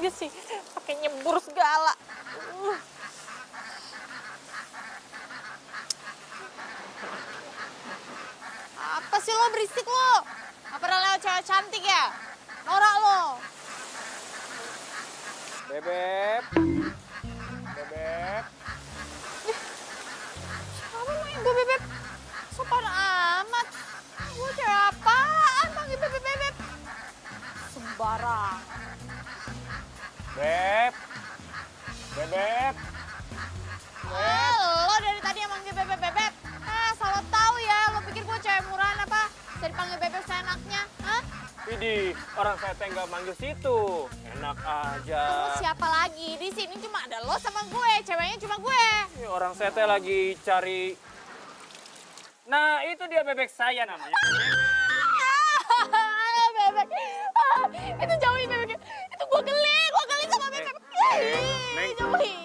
aja sih, pakai nyebur segala. Apa sih lo berisik lo? Gak pernah lewat cewek cantik ya? Norak lo. Bebep. Bebep. Siapa manggil gue bebek? Sopan amat. Gue cewek apaan manggil bebek-bebek? Sembarang. Beb. Bebep. Lo dari tadi yang manggil bebek-bebek. Salah tahu ya. Lo pikir gue cewek murahan apa? Bisa dipanggil bebek seenaknya? Hah? Widih, orang saya teh nggak manggil situ. Enak aja. Terus siapa lagi? Di sini cuma ada lo sama gue. Ceweknya cuma gue. Ini orang saya teh lagi cari. Nah, itu dia bebek saya namanya. Bebek. Itu jauhin bebek. Itu gue geli sama bebek. Neng. Jauhin.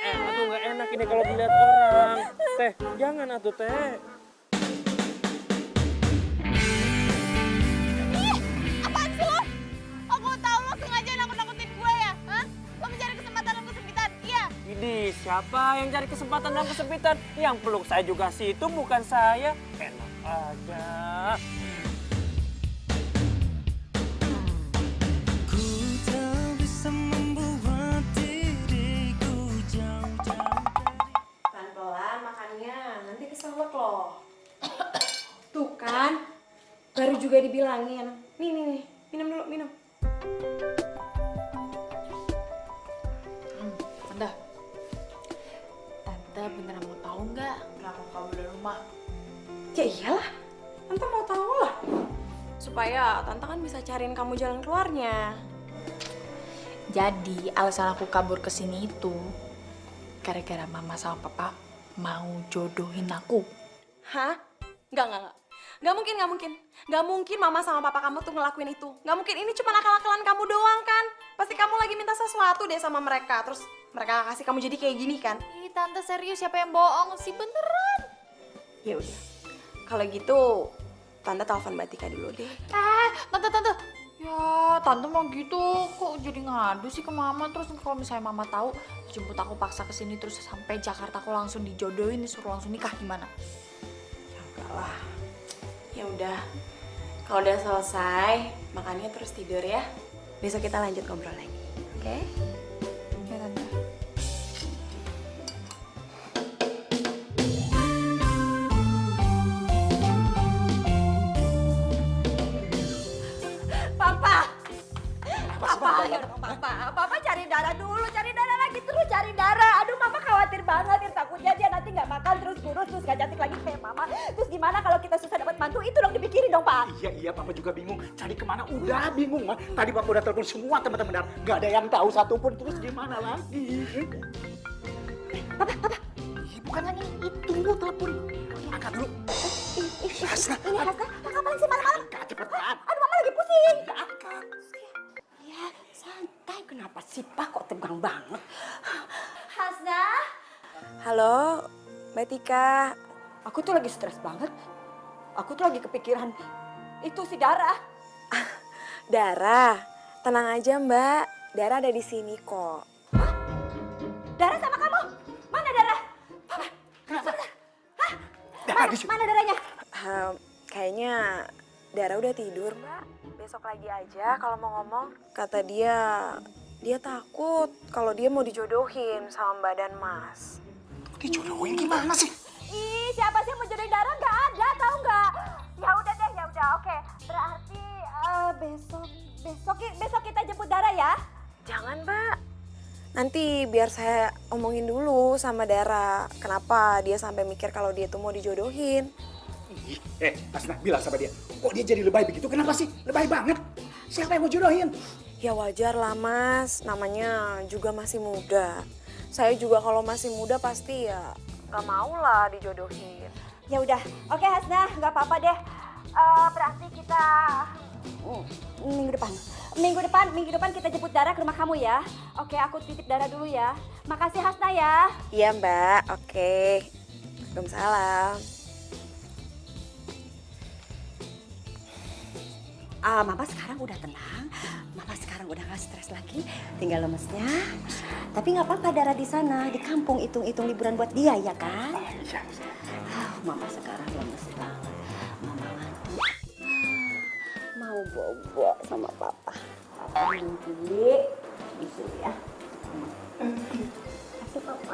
Atuh nggak enak ini kalau dilihat orang. Teh, jangan atuh teh. Apaan sih lo? Oh, gue tahu lo sengaja nakut-nakutin gue ya? Hah? Lo mencari kesempatan dan kesempitan, iya? Widih, siapa yang cari kesempatan dan kesempitan? Yang peluk saya juga situ, bukan saya. Enak aja. Pelan-pelan makannya, nanti keselak loh. Tuh kan, baru juga dibilangin. Nih, minum dulu, minum. Tante beneran mau tahu nggak kenapa kamu dari rumah? Ya iyalah, Tante mau tahu lah. Supaya Tante kan bisa cariin kamu jalan keluarnya. Jadi alasan aku kabur ke sini itu gara-gara mama sama papa mau jodohin aku. Hah? Enggak. Nggak mungkin. Nggak mungkin mama sama papa kamu tuh ngelakuin itu. Nggak mungkin, ini cuma akal-akalan kamu doang kan. Pasti kamu lagi minta sesuatu deh sama mereka. Terus mereka kasih kamu jadi kayak gini kan. Ih, tante serius, siapa yang bohong sih? Beneran. Ya udah. Kalau gitu, Tante telepon Mbak Tika dulu deh. Tante. Ya, tante mau gitu. Kok jadi ngadu sih ke mama? Terus kalau misalnya mama tahu, jemput aku paksa ke sini terus sampai Jakarta aku langsung dijodohin, disuruh langsung nikah gimana? Ya enggak lah. Ya udah. Kalau udah selesai, makannya terus tidur ya. Besok kita lanjut ngobrol lagi. Oke? Ya, tante. Papa cari darah dulu, cari darah lagi terus cari darah. Aduh, Mama khawatir banget, takutnya dia nanti nggak makan terus kurus terus gak cantik lagi kayak Mama. Terus gimana kalau kita susah dapat mantu? Itu dong dipikirin dong, Pak. Iya, Papa juga bingung. Cari kemana? Udah bingung, Ma. Tadi Papa udah telepon semua teman-teman. Nggak ada yang tahu satupun. Terus gimana lagi? Papa. Ih, bukan yang ini. Tunggu telepon. Angkat dulu. Hasna. Ini Hasna, kapan sih malam-malam? Angkat cepetan. Aduh, Mama lagi pusing. Ya, angkat. Ya, santai. Kenapa sih, Pak? Kok tegang banget? Hasna? Halo, Mbak Tika. Aku tuh lagi stres banget. Aku tuh lagi kepikiran itu si Dara. Dara, tenang aja Mbak. Dara ada di sini kok. Dara sama kamu? Mana Dara? Papa, Kenapa? hah? Dara di sini. Mana Daranya? Kayaknya Dara udah tidur Mbak. Besok lagi aja kalau mau ngomong. Kata dia takut kalau dia mau dijodohin sama Mbak dan Mas. Dijodohin gimana sih? Ih, siapa sih yang mau jodohin Dara? Nggak ada, tahu nggak? Ya udah deh, ya udah, oke. Berarti besok kita jemput Dara ya? Jangan Mbak. Nanti biar saya omongin dulu sama Dara. Kenapa dia sampai mikir kalau dia tuh mau dijodohin. Hasna, bilang sama dia. Kok dia jadi lebay begitu? Kenapa sih? Lebay banget. Siapa yang mau jodohin? Ya wajar lah Mas, namanya juga masih muda. Saya juga kalau masih muda pasti ya gak mau lah dijodohin. Ya udah, oke Hasna, nggak apa-apa deh. Berarti kita minggu depan kita jemput Dara ke rumah kamu ya. Oke, aku titip Dara dulu ya. Makasih Hasna ya. Iya Mbak, oke. Waalaikumsalam. Mama sekarang udah tenang, Mama sekarang udah gak stres lagi, tinggal lemesnya. Tapi nggak apa-apa Dara di sana, di kampung hitung-hitung liburan buat dia ya kan? Iya. Mama sekarang lemes banget, Mama ngantuk. Mau bobo sama Papa. Papa mimpi, bisa ya. Kasih Papa.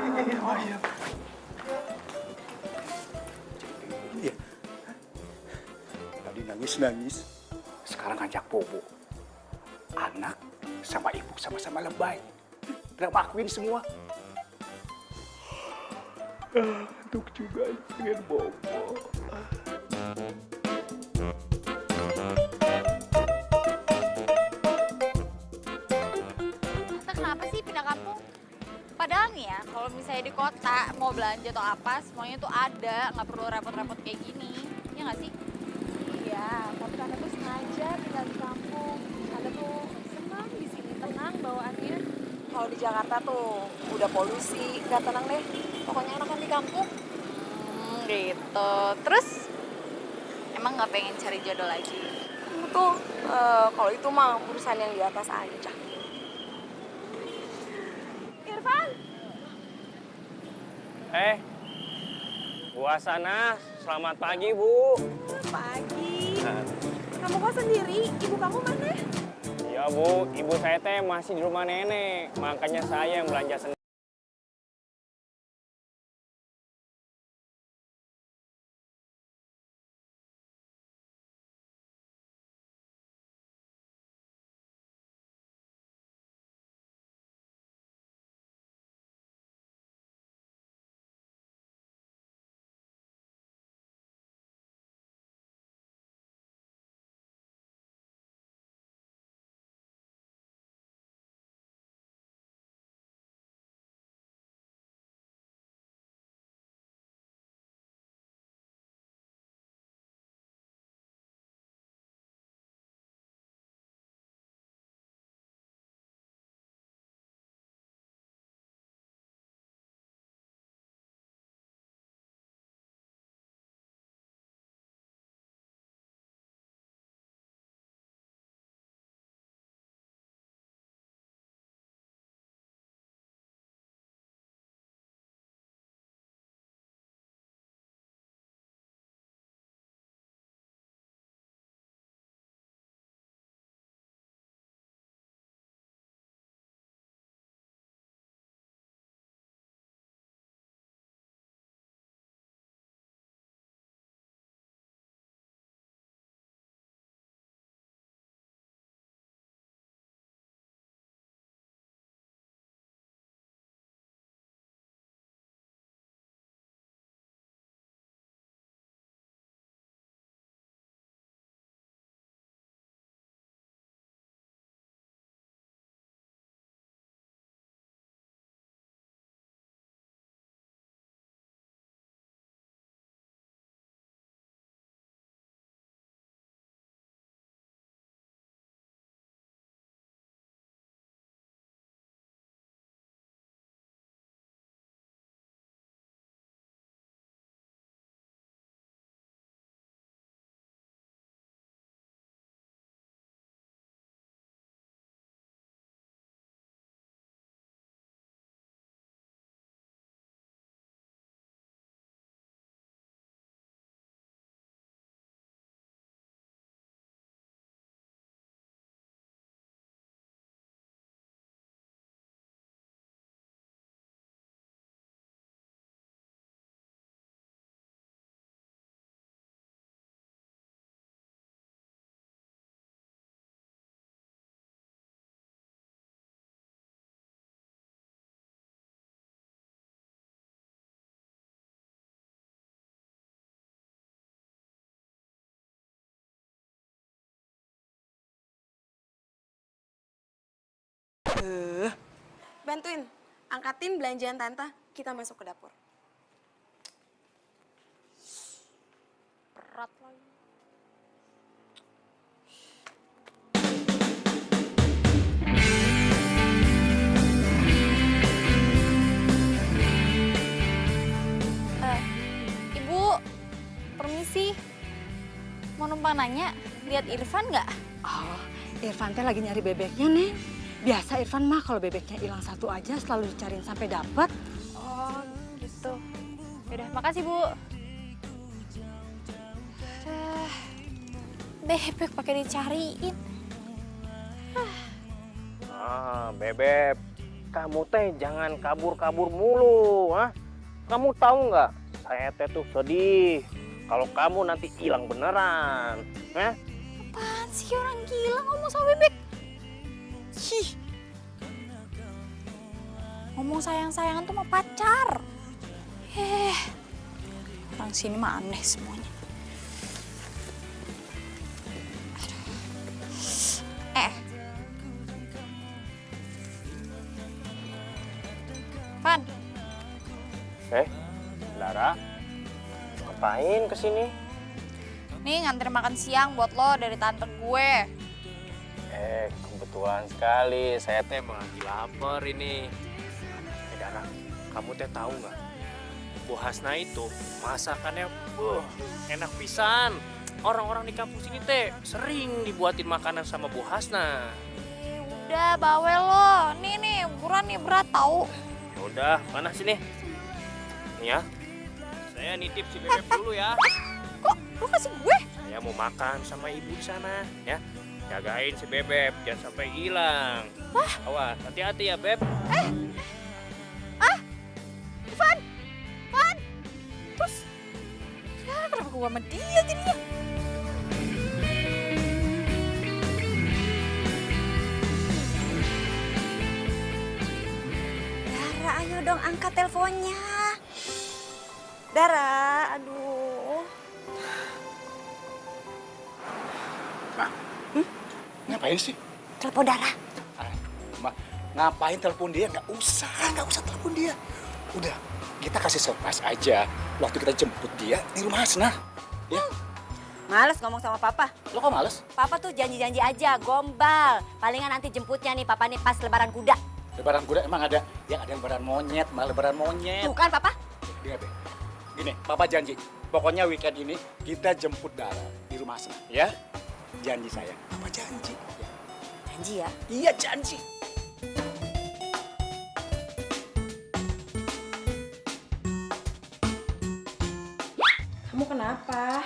Iya. Tadi nangis-nangis, sekarang ngajak bobo. Anak sama ibu sama-sama lebay. Drama queen semua. Ngantuk juga pengen bobo. Tante kenapa sih pindah kampung? Padahal nih ya, kalau misalnya di kota mau belanja atau apa, semuanya tuh ada, nggak perlu repot-repot kayak gini. Iya nggak sih? Iya, tapi Tante tuh sengaja tinggal di kampung. Tante tuh senang di sini, tenang bawaannya. Kalau di Jakarta tuh udah polusi, gak tenang deh. Pokoknya enakan di kampung. Gitu. Terus emang nggak pengen cari jodoh lagi? Kamu tuh, kalau itu mah urusan yang di atas aja. Irfan, Bu Hasanah, selamat pagi Bu. pagi. Kamu kok sendiri? Ibu kamu mana? Ya Bu, ibu saya teh masih di rumah nenek, makanya saya yang belanja sendiri. Bantuin, angkatin belanjaan Tante, kita masuk ke dapur. Berat lagi. Ibu, permisi. Mau numpang mau nanya, lihat Irfan nggak? Oh, Irfan teh lagi nyari bebeknya, Neng. Biasa Irfan mah kalau bebeknya hilang satu aja selalu dicariin sampai dapat. Oh gitu. Yaudah, makasih Bu. Bebek pakai dicariin. Bebek, kamu teh jangan kabur-kabur mulu, ha? Kamu tahu nggak? Saya teh tuh sedih kalau kamu nanti hilang beneran, ha? Apaan sih orang gila ngomong sama bebek? Ih. Ngomong sayang-sayangan tuh sama pacar. Orang sini mah aneh semuanya. Van, Dara, ngapain kesini? nih nganter makan siang buat lo dari tante gue. Kebetulan sekali, saya teh emang lagi lapar ini. Dara, kamu teh tahu nggak? Bu Hasna itu masakannya enak pisan. Orang-orang di kampus ini teh sering dibuatin makanan sama Bu Hasna. Udah bawel lo, nih ukuran nih berat tahu. Ya udah, mana sini? Nih ya, saya nitip si Bebek dulu ya. Kok lo kasih gue? Saya mau makan sama ibu di sana, ya. Jagain si Bebek, jangan sampai hilang. Awas, hati-hati ya, Beb. Van, terus ya kenapa gue sama dia jadinya? Dara, ayo dong angkat teleponnya. Dara, aduh. Ngapain sih? Telepon Dara. Ma, ngapain telepon dia? Nggak usah telepon dia. Udah, kita kasih surprise aja waktu kita jemput dia di rumah Hasna. Ya, Males ngomong sama papa. lo kok males? Papa tuh janji-janji aja, gombal. Palingan nanti jemputnya nih papa nih pas lebaran kuda. Lebaran kuda emang ada? Yang ada lebaran monyet, malah lebaran monyet. Tuh kan papa? Dengar deh. Gini, Papa janji. Pokoknya weekend ini kita jemput Dara di rumah Hasna, ya? Janji saya. Papa janji. Ya. Janji ya. Iya, janji. Kamu kenapa?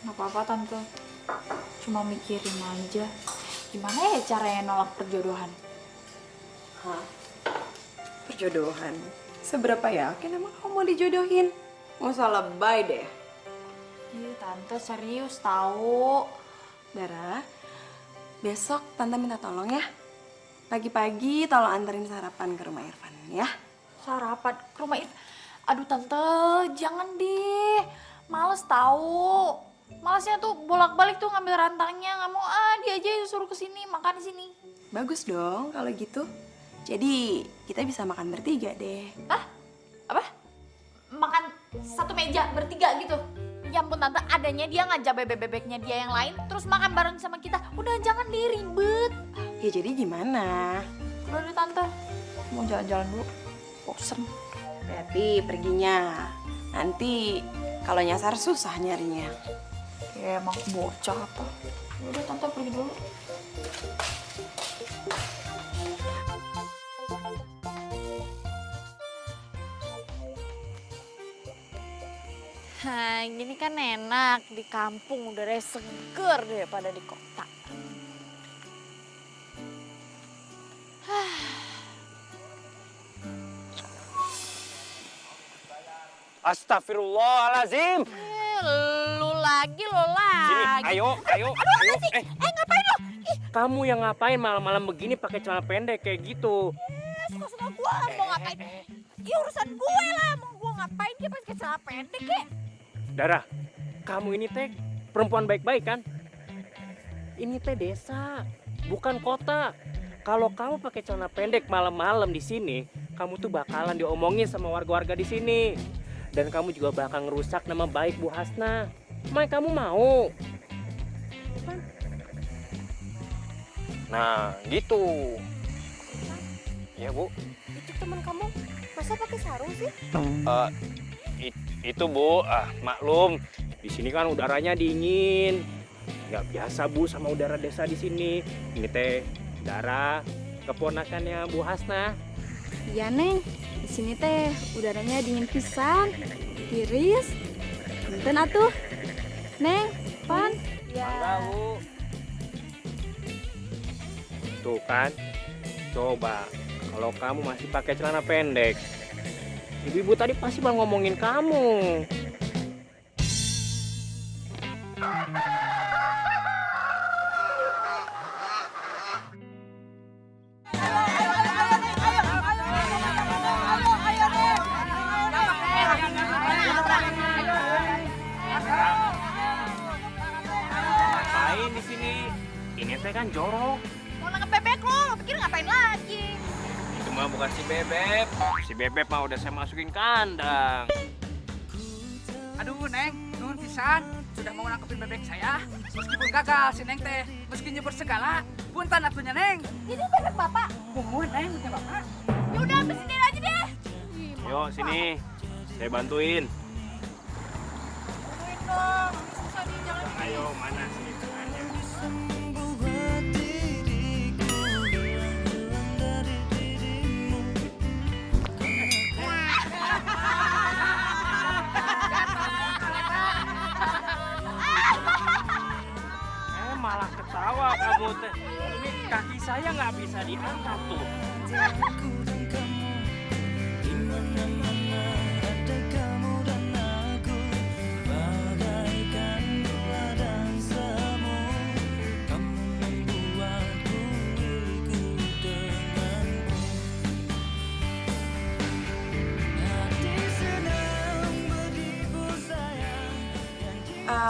Nggak apa-apa tante, cuma mikirin aja gimana ya caranya nolak perjodohan. Hah? Perjodohan? Seberapa yakin emang kamu mau dijodohin? Nggak usah lebay deh. Iya tante serius tahu. Dara, besok tante minta tolong ya. Pagi-pagi tolong anterin sarapan ke rumah Irfan ya. Sarapan ke rumah Aduh tante, jangan deh. Males tahu. Malesnya tuh bolak-balik tuh ngambil rantangnya. Nggak mau dia aja yang suruh kesini, makan di sini. Bagus dong kalau gitu. Jadi kita bisa makan bertiga deh. Apa? Makan satu meja bertiga gitu. Ya ampun tante, adanya dia ngajak bebek-bebeknya dia yang lain, terus makan bareng sama kita. Udah jangan diribet. Ya jadi gimana? Udah deh tante, mau jalan-jalan dulu. Bosen. Hati perginya. Nanti kalau nyasar susah nyarinya. Kayak emang bocah apa. Udah tante pergi dulu. Nah, gini kan enak di kampung udaranya seger daripada di kota. Astagfirullahalazim. Lu lagi. Sini, ayo. Ngapain lo? Kamu yang ngapain malam-malam begini pakai celana pendek kayak gitu? Suka-suka gue mau ngapain? Ya urusan gue lah, mau gue ngapain dia pakai celana pendek ya? Dara, kamu ini teh perempuan baik-baik kan? Ini teh desa, bukan kota. Kalau kamu pakai celana pendek malam-malam di sini, kamu tuh bakalan diomongin sama warga-warga di sini. Dan kamu juga bakal ngerusak nama baik Bu Hasna. Mai kamu mau? Nah, gitu. Ya, Bu. Itu teman kamu masa pakai sarung sih? Itu Bu, maklum di sini kan udaranya dingin. Nggak biasa Bu sama udara desa di sini. Ini teh Dara, keponakannya Bu Hasna. Iya Neng, di sini teh udaranya dingin pisan, tiris. Punten atuh. Neng, Pan. Mangga Bu. Tuh kan, coba kalau kamu masih pakai celana pendek, ibu-ibu tadi pasti malah ngomongin kamu. Ngapain di sini? Ini teh kan jorok. Mau nangkep bebek lo pikir ngapain lagi? Itu mah bukan si Bebek. Si Bebek mah udah saya masukin kandang. Aduh Neng, nuhun pisan. Sudah mau nangkepin bebek saya. Meskipun gagal si Neng teh, meski nyebur segala. Punten atunya Neng. Ini bebek bapak. Nuhun Neng, punya bapak. Ya udah sini aja deh. Yuk sini, saya bantuin. Bantuin dong. Susah nih jangan. Ayo mana sini tangannya? Malah ketawa kamu teh. Ini kaki saya nggak bisa diangkat tuh.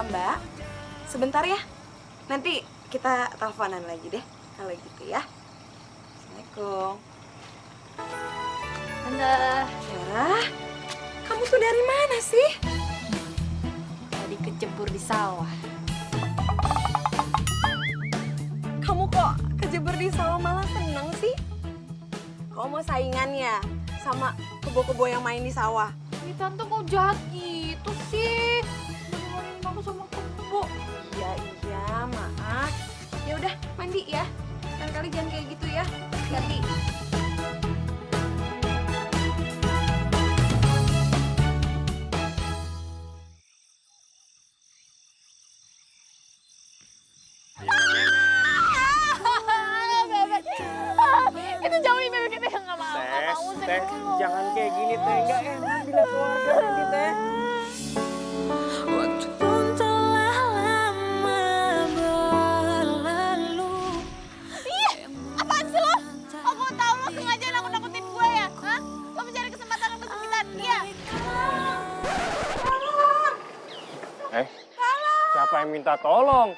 Mbak, sebentar ya. Nanti kita teleponan lagi deh kalau gitu ya. Assalamualaikum. Tante, Dara, kamu tuh dari mana sih? tadi kecebur di sawah. Kamu kok kejebur di sawah malah seneng sih? Kau mau saingannya sama kebo-kebo yang main di sawah? Ih, tante kok jahat gitu sih? Banding-bandingin aku sama kebo. Ya iya, maaf. Ya udah, mandi ya. Kali-kali jangan kayak gitu ya. Ganti. Bebek. Itu jauhin bebek kita yang nggak mau. Nggak mau Teh, jangan kayak gini teh, nggak enak dilihat keluarga nanti teh. Waktu pun telah lama berlalu. Apaan sih lo? Aku tahu lo sengaja nakut-nakutin gue ya? Hah? Lo mencari kesempatan untuk kesempitan dia? Siapa yang minta tolong?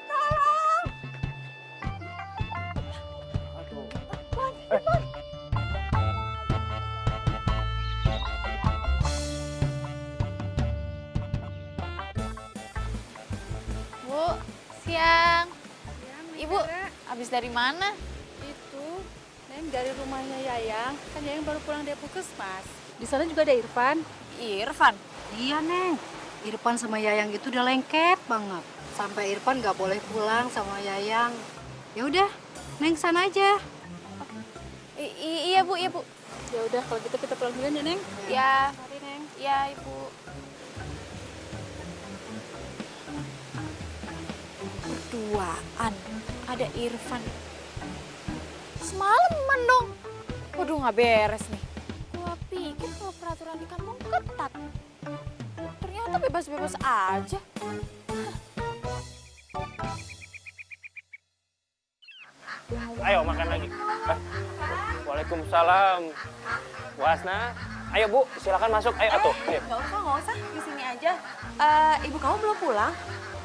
Aduh. Bu, siang. Ibu, habis dari mana? Itu, Neng dari rumahnya Yayang. Kan Yayang baru pulang dari puskesmas. Di sana juga ada Irfan. Irfan. Iya, Neng. Irfan sama Yayang itu udah lengket banget. Sampai Irfan nggak boleh pulang sama Yayang. Ya udah, Neng sana aja. Iya bu, iya bu. Ya udah kalau gitu kita pulang dulu ya Neng. Ya, Mari Neng. ya ibu. Berduaan, ada Irfan. Semalaman dong. Waduh nggak beres nih. Gua pikir kalau peraturan di kampung ketat. Ternyata bebas-bebas aja. Ayo makan lagi. Waalaikumsalam. Bu Hasna, ayo Bu, silakan masuk. Ayo atuh. Ayo. Nggak usah. Di sini aja. Ibu kamu belum pulang?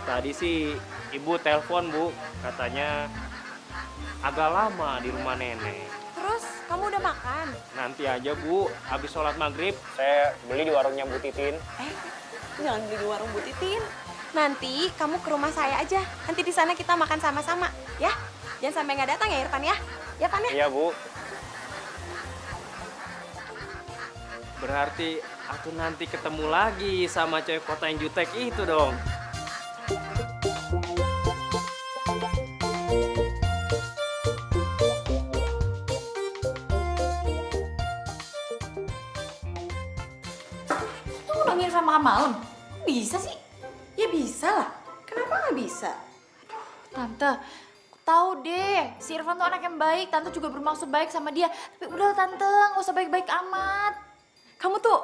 Tadi sih Ibu telepon Bu, katanya agak lama di rumah nenek. Terus kamu udah makan? Nanti aja Bu, habis sholat maghrib saya beli di warungnya Bu Titin. Jangan beli di warung Bu Titin. Nanti kamu ke rumah saya aja. Nanti di sana kita makan sama-sama, ya. Jangan sampai nggak datang ya Irfan ya. Ya Pan ya? Iya Bu. Berarti Aku nanti ketemu lagi sama cewek kota yang jutek itu dong. Tuh udah ngirim makan malam. Bisa sih? Ya bisa lah. Kenapa nggak bisa? Tante, aku tahu deh, si Irfan tuh anak yang baik. Tante juga bermaksud baik sama dia. Tapi udah Tante, nggak usah baik-baik amat. Kamu tuh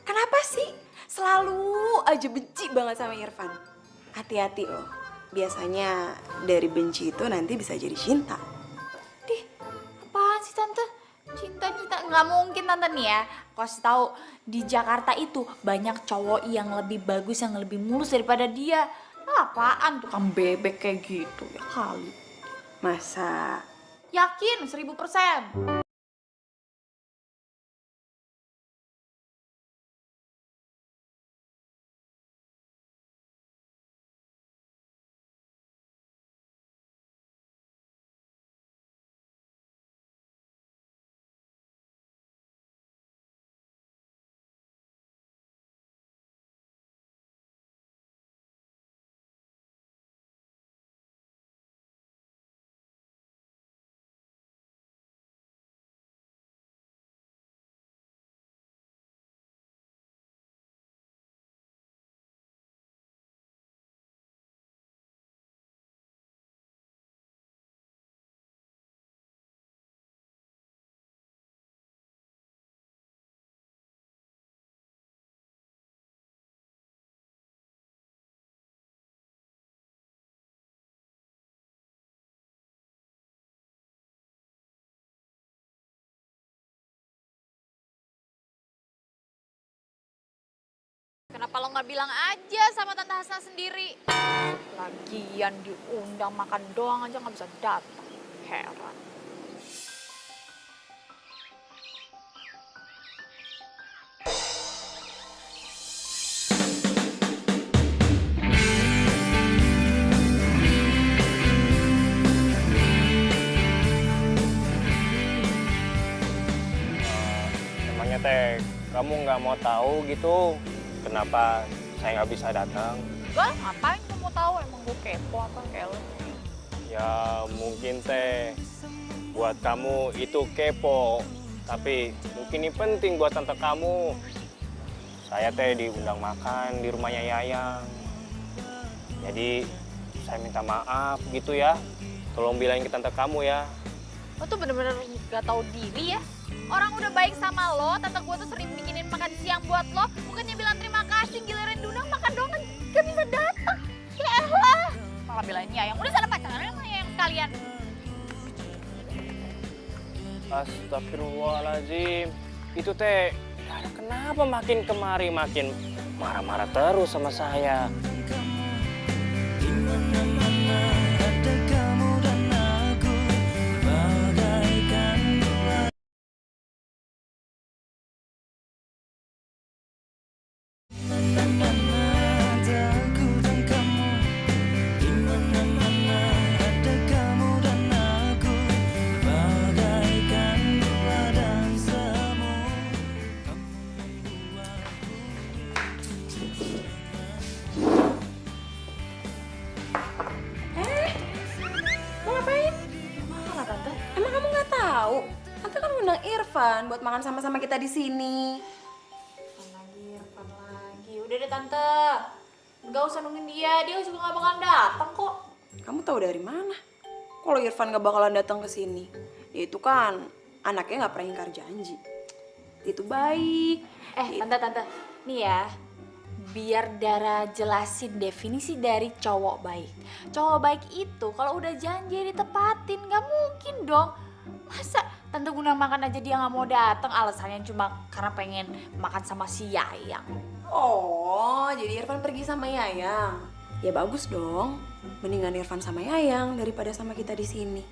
kenapa sih selalu aja benci banget sama Irfan? Hati-hati loh. Biasanya dari benci itu nanti bisa jadi cinta. Dih, apaan sih Tante? Cinta-cinta, nggak mungkin Tante nih ya. Aku kasih tahu, di Jakarta itu banyak cowok yang lebih bagus, yang lebih mulus daripada dia. Apaan tukang bebek kayak gitu ya kali. Masa? Yakin 1000%. Kenapa lo nggak bilang aja sama Tante Hasna sendiri? Lagian diundang makan doang aja nggak bisa datang. Heran. Emangnya teh, kamu nggak mau tahu gitu kenapa saya nggak bisa datang? Gak, ngapain gue mau tahu? Emang gue kepo apa kayak lo? Ya mungkin teh buat kamu itu kepo, tapi mungkin ini penting buat tante kamu. Saya teh diundang makan di rumahnya Yayang. Jadi saya minta maaf gitu ya. Tolong bilangin ke tante kamu ya. Lo tuh bener-bener gak tahu diri ya. Orang udah baik sama lo, tante gue tuh sering bikinin makan siang buat lo. Bukannya bilang terima kasih, giliran diundang makan doang kan gak bisa datang. Ya elah. Malah bilangin Yayang, udah sana pacaran sama Yayang sekalian. Astagfirullahaladzim. Itu teh, kenapa makin kemari makin marah-marah terus sama saya? Mau ngapain? Marah Tante. Emang kamu nggak tahu? Tante kan undang Irfan buat makan sama-sama kita di sini. Irfan lagi. Udah deh Tante. Gak usah nungguin dia juga gak bakalan datang kok. Kamu tahu dari mana? Kalau Irfan nggak bakalan datang ke sini, dia itu kan anaknya nggak pernah ingkar janji. Itu baik. Tante. Nih ya. Biar Dara jelasin definisi dari cowok baik. Cowok baik itu kalau udah janji ditepatin, gak mungkin dong. Masa Tante guna makan aja dia gak mau datang, alasannya cuma karena pengen makan sama si Yayang. Oh, jadi Irfan pergi sama Yayang. Ya bagus dong. Mendingan Irfan sama Yayang daripada sama kita di sini.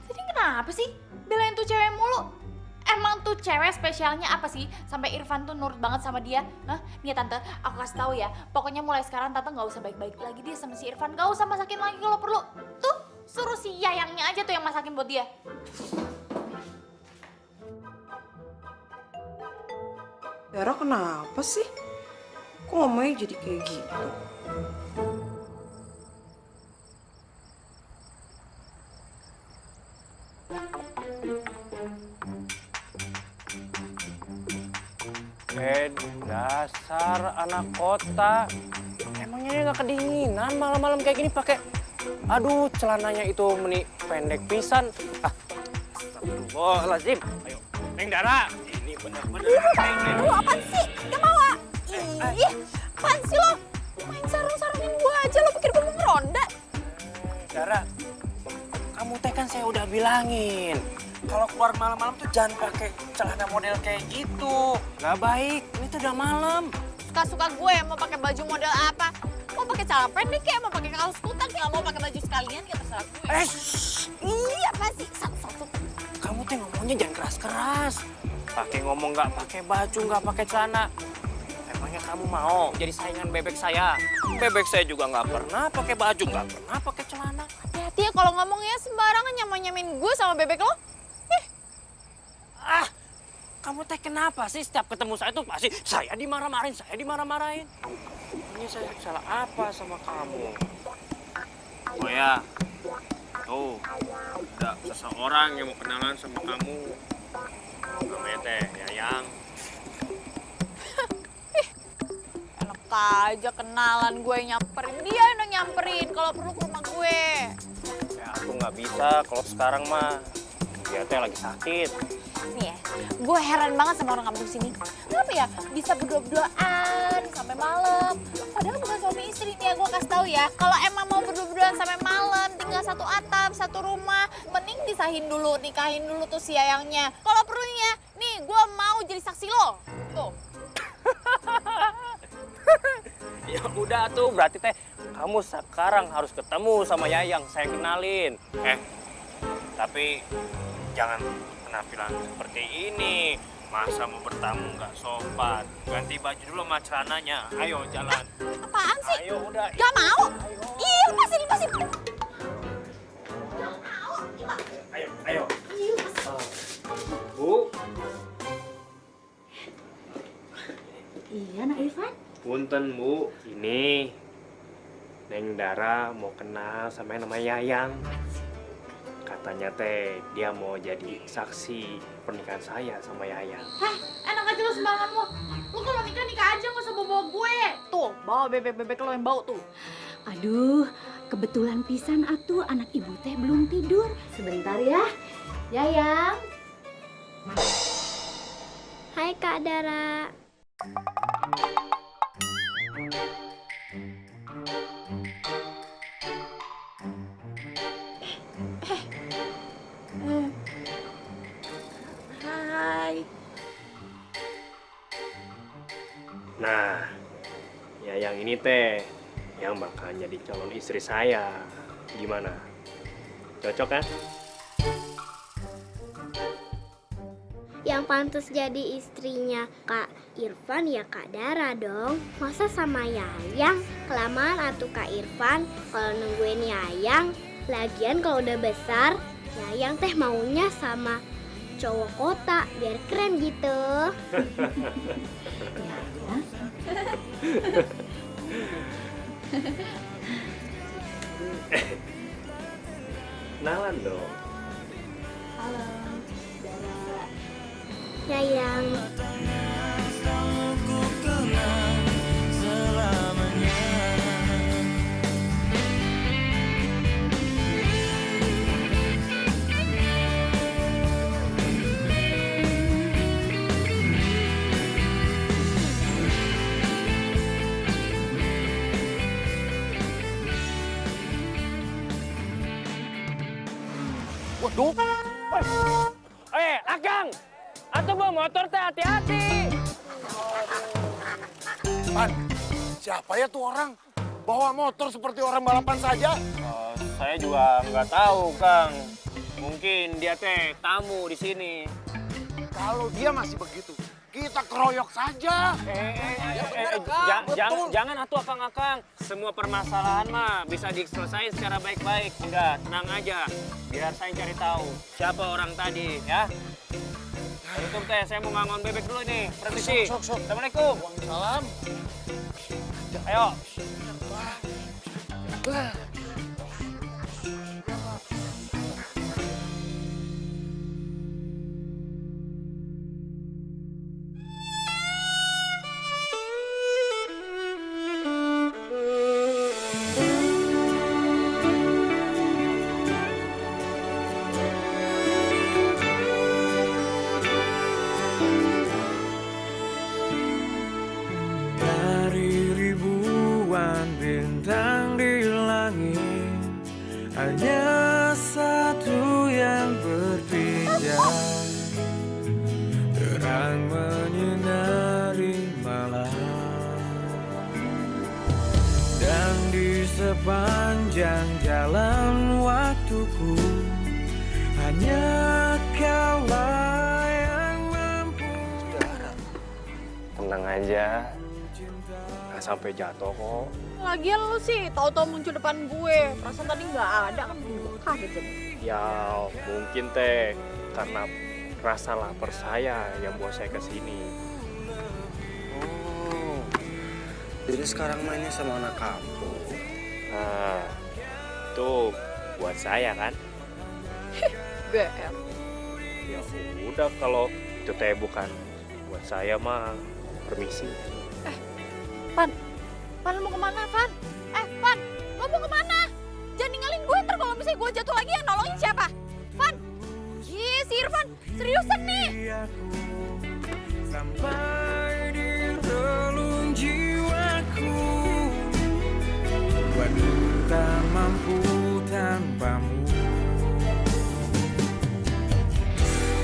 Tadi kenapa sih belain tuh cewek mulu? Emang tuh cewek spesialnya apa sih? Sampai Irfan tuh nurut banget sama dia. Hah? Nih ya Tante, aku kasih tahu ya. Pokoknya mulai sekarang Tante gak usah baik-baik lagi dia sama si Irfan. Gak usah masakin lagi kalau perlu. Tuh, suruh si Yayangnya aja tuh yang masakin buat dia. Dara kenapa sih? Kok ngomongnya jadi kayak gitu? Dasar anak kota. Emangnya dia nggak kedinginan malam-malam kayak gini pakai. Aduh, celananya itu pendek pisan. Astagfirullahaladzim. Ayo, Neng Dara. Ini bener-bener. Lu apaan sih? Gak mau ah. Ih, apaan sih lo? Main sarung-sarungin gua aja, lo pikir gua mau ngeronda? Dara, kamu teh kan saya udah bilangin. Kalau keluar malam-malam tuh jangan pakai celana model kayak gitu. Nggak baik, ini tuh udah malam. Suka-suka gue mau pakai baju model apa? Mau pakai celana pendek kayak mau pakai kaos kutang kayak mau pakai baju sekalian kayak terserah gue. Iya apa sih? Satu-satu. Kamu teh ngomongnya jangan keras-keras. Pakai ngomong nggak pakai baju, nggak pakai celana. Emangnya kamu mau jadi saingan bebek saya? Bebek saya juga nggak pernah pakai baju, nggak pernah pakai celana. Hati-hati ya kalau ngomongnya sembarangan nyamain gue sama bebek lo. Kamu teh kenapa sih setiap ketemu saya tuh pasti saya dimarah-marahin. Ini saya salah apa sama kamu? Oh ya, tuh ada seseorang yang mau kenalan sama kamu. Namanya teh Yayang. Enak aja kenalan gue nyamperin. Dia yang udah nyamperin kalau perlu ke rumah gue. Ya aku nggak bisa kalau sekarang mah. Dia teh lagi sakit. Nih ya, gue heran banget sama orang kampung sini. Kenapa ya bisa berdua-duaan sampai malam? Padahal bukan suami istri nih ya, gue kasih tahu ya. Kalau emang mau berdua-duaan sampai malam, tinggal satu atap, satu rumah, mending nikahin dulu tuh si Yayangnya. Kalau perlunya, nih gue mau jadi saksi lo. Tuh. Ya udah tuh, berarti teh kamu sekarang harus ketemu sama Yayang, saya kenalin. Tapi jangan penampilan seperti ini. Masa mau bertamu nggak sopan? Ganti baju dulu sama celananya. Ayo jalan. Apaan sih? Ayo udah. Gak mau? Ih, lepasin. Ayo. Bu. Iya, Nak Irfan. Punten Bu, ini Neng Dara mau kenal sama yang namanya Yayang. Katanya teh dia mau jadi saksi pernikahan saya sama Yayang. Hah, enak aja lo sembarangan lo. Lo kalau nikah aja nggak usah bawa gue. Tuh, bawa bebek-bebek lo yang bau tuh. Aduh, kebetulan pisan atuh anak ibu teh belum tidur. Sebentar ya. Yayang. Hai Kak Dara. Hai. Nah, Yayang ini teh yang bakal jadi calon istri saya. Gimana? Cocok kan? Yang pantas jadi istrinya Kak Irfan ya Kak Dara dong. Masa sama Yayang? Kelamaan atuh Kak Irfan kalau nungguin Yayang. Lagian kalau udah besar, Yayang teh maunya sama cowok kota biar keren gitu. Kenalan dong. Halo, Dara. Yayang. Waduh. Akang. Atau bawa motor teh hati-hati. Man, siapa ya tuh orang? Bawa motor seperti orang balapan saja. Saya juga nggak tahu, Kang. Mungkin dia teh tamu di sini. Kalau dia masih begitu, kita keroyok saja. Jangan atuh akang-akang. Semua permasalahan mah bisa diselesaikan secara baik-baik. Udah, tenang aja. Biar saya cari tahu siapa orang tadi, ya. Tutup teh, saya mau ngangon bebek dulu nih. Permisi. Assalamualaikum. Salam. Ayo. Dari ribuan bintang di langit, hanya satu yang berpindah, terang menyinari malam. Dan di sepanjang jalan waktuku, hanya kaulah yang mampu. Tenang aja. Nggak sampai jatuh kok. Lagian lu sih tahu-tahu muncul depan gue. Perasaan tadi nggak ada kan gue kaget jadi. Ya mungkin teh karena rasa lapar saya yang bawa saya ke sini. Oh, jadi sekarang mainnya sama anak kampung. Nah, tuh buat saya kan. GR. Ya udah kalau itu teh bukan buat saya mah permisi. Pan lu mau kemana, Pan? Pan, lu mau kemana? Jangan ninggalin gue, ntar kalau misalnya gue jatuh lagi yang nolongin siapa? Pan, ih si Irfan, seriusan nih. Sampai di relung jiwaku, waduh tak mampu tanpamu.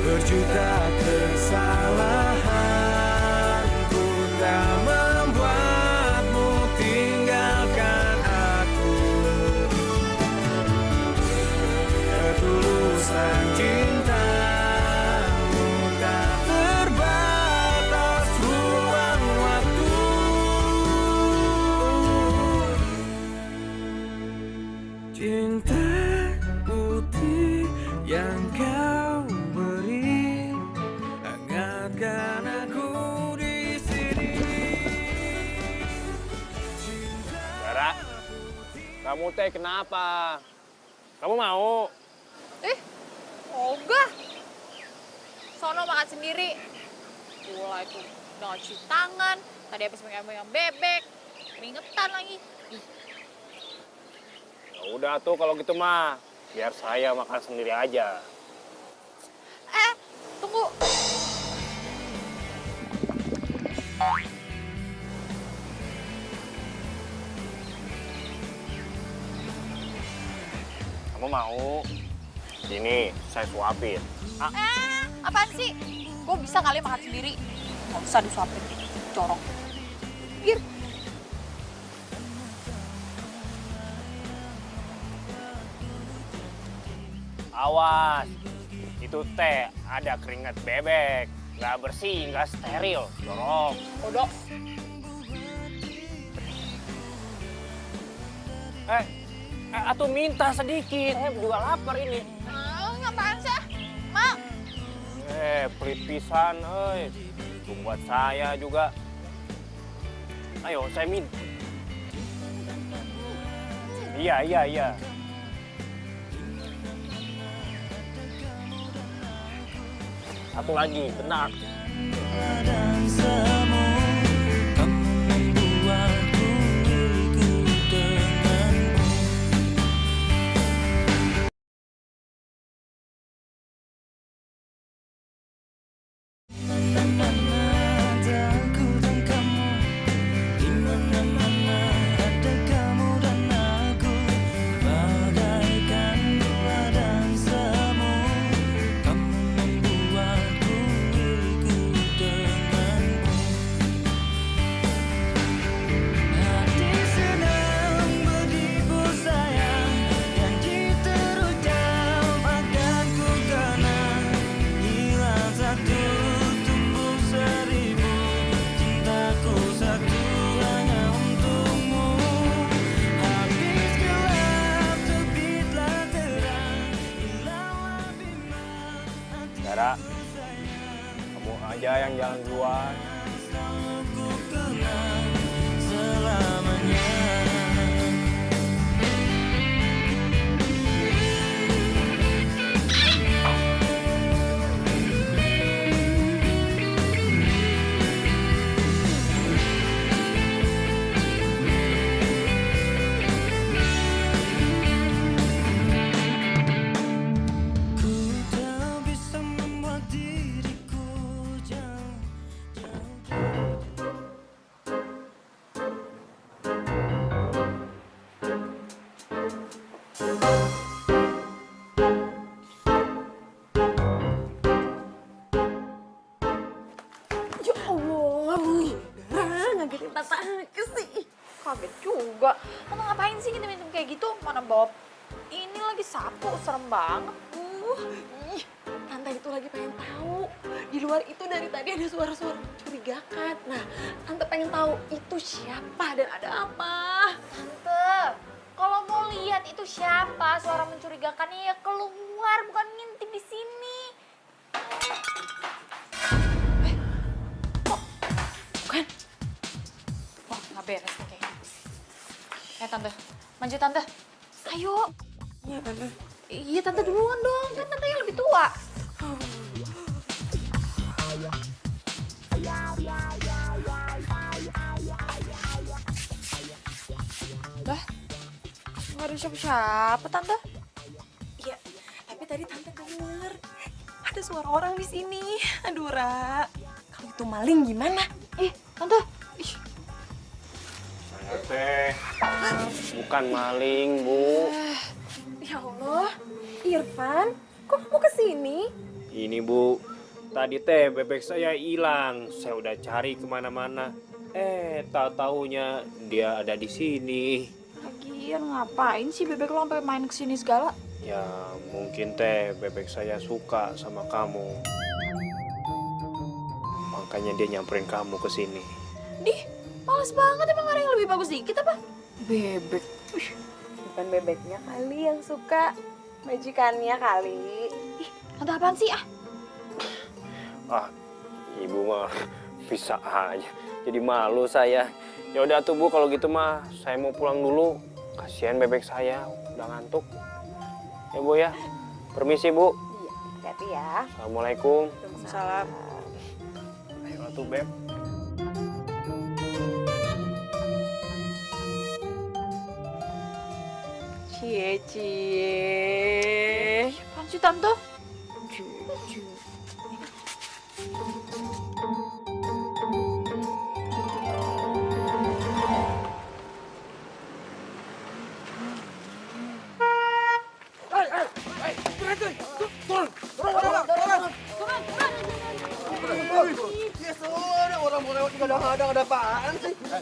Berjuta kesalahan ku tak membuatmu tinggalkan aku. Ketulusan cintamu tak terbatas ruang waktu. Cinta putih yang kau beri, hangatkan aku di sini. Dara, kamu teh kenapa? Kamu mau? Ogah. Sono makan sendiri. Gula itu udah gak cuci tangan. Tadi habis megang-megang bebek. Keringetan lagi. Ya udah tuh kalau gitu mah, biar saya makan sendiri aja. Tunggu. Kamu mau? Ini saya suapin. Apaan sih? Gue bisa kali makan sendiri. Gak usah disuapin. Corok. Gir. Awas, itu teh ada keringat bebek. Nggak bersih, nggak steril. Dorong. Kodok. Atuh minta sedikit. Saya juga lapar ini. Ngapain sih? Mau? Pelit pisan, Itu buat saya juga. Ayo, saya minta. Iya. Satu lagi, benar. Dan semua kamu membuatku ikut denganmu. Mana-mana ada aku dan kamu, di mana-mana ada kamu dan aku, bagaikan gua dan semu. Kamu membuatku ikut denganmu. yang jalan duluan. Ku kenang selamanya. Ku tak bisa membuat diriku jauh. Ya Allah, ngagetin tante aja sih. Kaget juga. Tante ngapain sih ngintem-ngintem kayak gitu? Mana bawa ini lagi sapu, serem banget. Ih, tante itu lagi pengen tahu. Di luar itu dari tadi ada suara-suara mencurigakan. Nah, tante pengen tahu itu siapa dan ada apa. Tante, kalau mau lihat itu siapa suara mencurigakannya ya keluar, bukan ngintip di sini. Bukan? Wah, nggak beres nih kayaknya. Tante, maju tante. Ayo. Iya, tante. Iya, tante duluan dong. Kan tante yang lebih tua. Lah, nggak ada siapa-siapa, tante. Iya, tapi tadi tante denger ada suara orang di sini. Aduh, Ra. Kalau itu maling gimana? Tante. Ih, Teh, bukan maling, Bu. Ya Allah, Irfan, kok kamu kesini? Ini, Bu. Tadi teh bebek saya hilang. Saya udah cari kemana-mana. Tak taunya dia ada di sini. lagian ngapain sih bebek lo sampai main kesini segala? Ya, mungkin teh bebek saya suka sama kamu. Makanya dia nyamperin kamu ke sini. Dih, males banget, emang ada yang lebih bagus dikit apa? Bebek. Bukan bebeknya kali yang suka, majikannya kali. Ih, tante apaan sih ah? Ah, ibu mah bisa aja. Jadi malu saya. Ya udah tuh Bu, kalau gitu mah saya mau pulang dulu. Kasihan bebek saya udah ngantuk. Ya Bu ya. Permisi Bu. Iya, hati-hati ya. Assalamualaikum. Salam. Ayo tuh Beb. Cie. Apaan sih tante?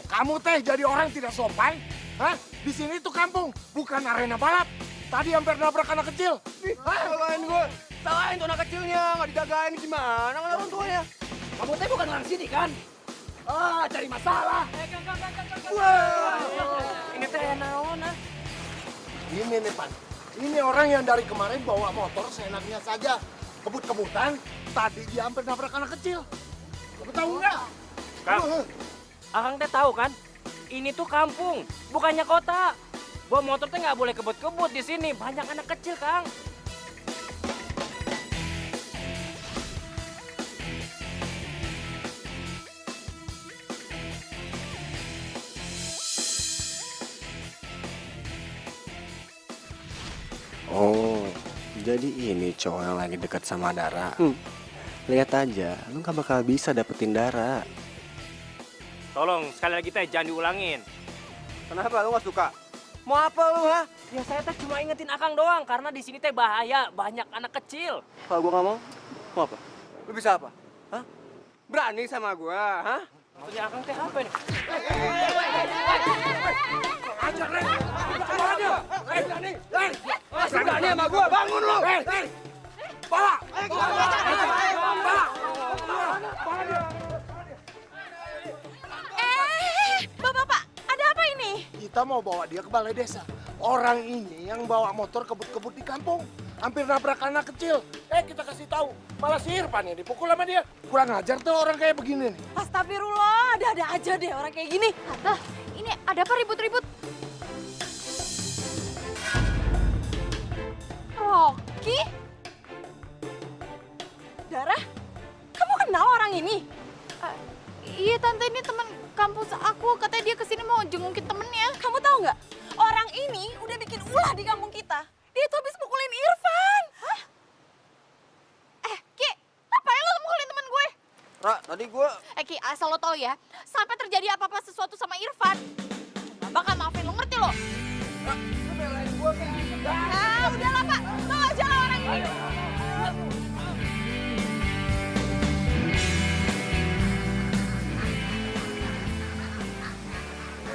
Kamu teh jadi orang tidak sopan? Hah? Di sini tuh kampung, bukan arena balap. Tadi hampir nabrak anak kecil. Salahin gue. Salahin tuh anak kecilnya, nggak didagain gimana sama orang tuanya. Kamu teh bukan orang sini kan? Ah, cari masalah. Wah. Ini teh naon ah? Ini nih, Pan. Ini orang yang dari kemarin bawa motor seenaknya saja. Kebut-kebutan, tadi dia hampir nabrak anak kecil. Kamu tahu nggak? Kang, Akang teh tahu kan? Ini tuh kampung, bukannya kota. Bawa motor teh nggak boleh kebut-kebut di sini. Banyak anak kecil, Kang. Oh, jadi ini cowok yang lagi dekat sama Dara. Lihat aja, lu gak bakal bisa dapetin Dara. Tolong sekali lagi teh jangan diulangin. Kenapa lu gak suka? Mau apa lu ha? Ya saya teh cuma ingetin Akang doang karena di sini teh bahaya, banyak anak kecil. Kalau gua gak mau apa? Lu bisa apa? Hah? Berani sama gua, hah? Maksudnya Akang teh apa nih? Ajar, Ren. Berani. Ren. Berani sama gua, bangun lu. Pala. Bapak-bapak, ada apa ini? Kita mau bawa dia ke balai desa. orang ini yang bawa motor kebut-kebut di kampung. Hampir nabrak anak kecil. Kita kasih tahu, malah si Irfan yang dipukul sama dia. Kurang ajar tuh orang kayak begini nih. Astagfirullah, ada aja deh orang kayak gini. Tante, ini ada apa ribut-ribut? Rocky? Dara, kamu kenal orang ini? Iya tante, ini teman kampus aku. Katanya dia kesini mau jengukin temennya. Kamu tahu nggak? Orang ini udah bikin ulah di kampung kita. Dia tuh habis mukulin Irfan. Hah? Ki, ngapain lo mukulin temen gue? Ra, tadi gue... Ki, asal lo tau ya, sampai terjadi apa-apa sesuatu sama Irfan, gak bakal maafin lo, ngerti lo? Nah, udah lah Pak, tau aja lah orang ini.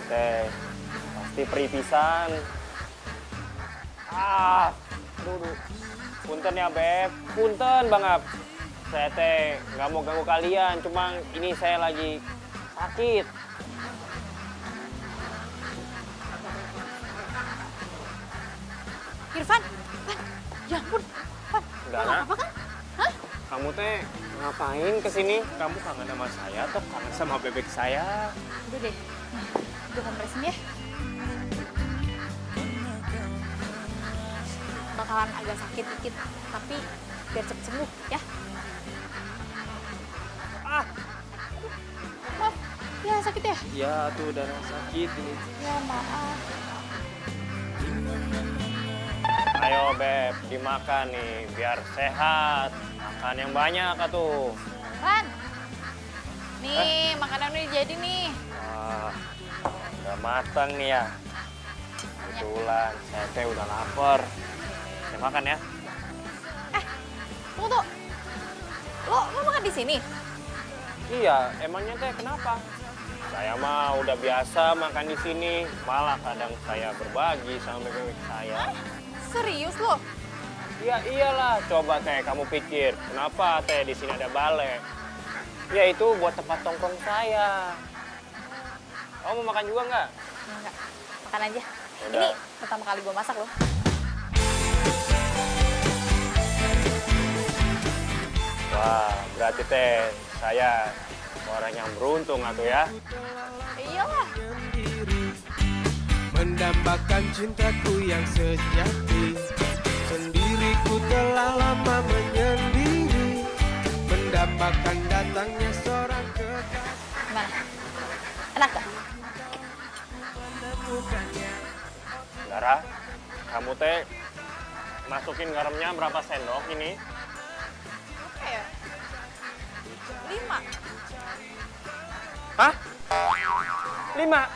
Teh, pasti peripisan. Aduh. Punten ya Beb, punten banget. Saya teh nggak mau ganggu kalian, cuma ini saya lagi sakit. Irfan, ya ampun, Fan, Enggak, lo Nak. apa kan? Hah? Kamu teh ngapain kesini? Kamu kangen sama saya atau kangen sama bebek saya? Udah deh, gue kompresin ya. Bakalan agak sakit dikit, tapi biar cepet sembuh ya. Maaf, ya sakit ya? Ya tuh udah sakit ini. Ya maaf. Ayo Beb, dimakan nih biar sehat. Makan yang banyak atuh. Fan, nih makanan udah jadi nih. Wah, udah matang nih ya. Kebetulan saya teh udah lapar. Saya makan ya. Tunggu tuh, lo makan di sini? Iya, emangnya teh kenapa? Saya mah udah biasa makan di sini. Malah kadang saya berbagi sama bebek saya. Serius lo? Ya iyalah, coba teh kamu pikir, kenapa teh di sini ada balai? Ya itu buat tempat tongkrong saya. Kamu mau makan juga nggak? Enggak, makan aja. Udah. Ini pertama kali gue masak loh. Wah, berarti teh saya orang yang beruntung atuh ya. Iyalah. Mendambakan cintaku yang sejati, sendiriku telah lama menyendiri, mendambakan datangnya seorang kekasih. Gimana? Enak gak? Dara, kamu teh masukin garamnya berapa sendok ini? Oke ya. 5. Hah? 5?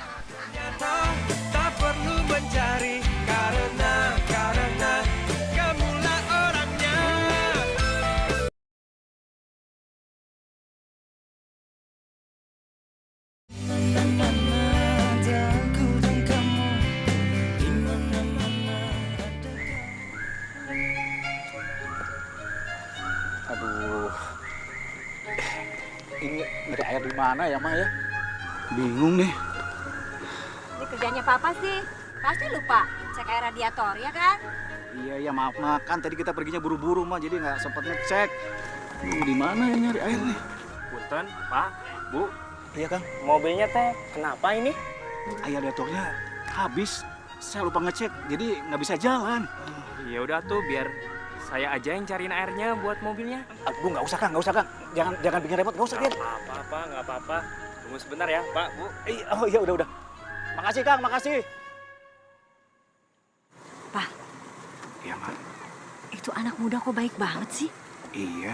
Tak perlu mencari karena kamulah orangnya. Aduh, ini nyari air di mana ya, Ma ya? Bingung nih. Ini kerjanya Papa sih. Pasti lupa cek air radiator, ya kan? Iya, maaf kan tadi kita perginya buru-buru, Ma, jadi nggak sempat ngecek. Di mana ya nyari air nih? Punten, Pak, Bu. Iya, Kang. Mobilnya teh kenapa ini? Air radiatornya habis. Saya lupa ngecek, jadi nggak bisa jalan. Ya udah tuh biar saya aja yang cariin airnya buat mobilnya. Bu, nggak usah, Kang. Jangan bikin repot, nggak usah, Kang. Nggak apa-apa. Tunggu sebentar ya, Pak, Bu. Oh iya, udah. Makasih, Kang, makasih. Pak. Iya, Ma. Itu anak muda kok baik banget sih? Iya.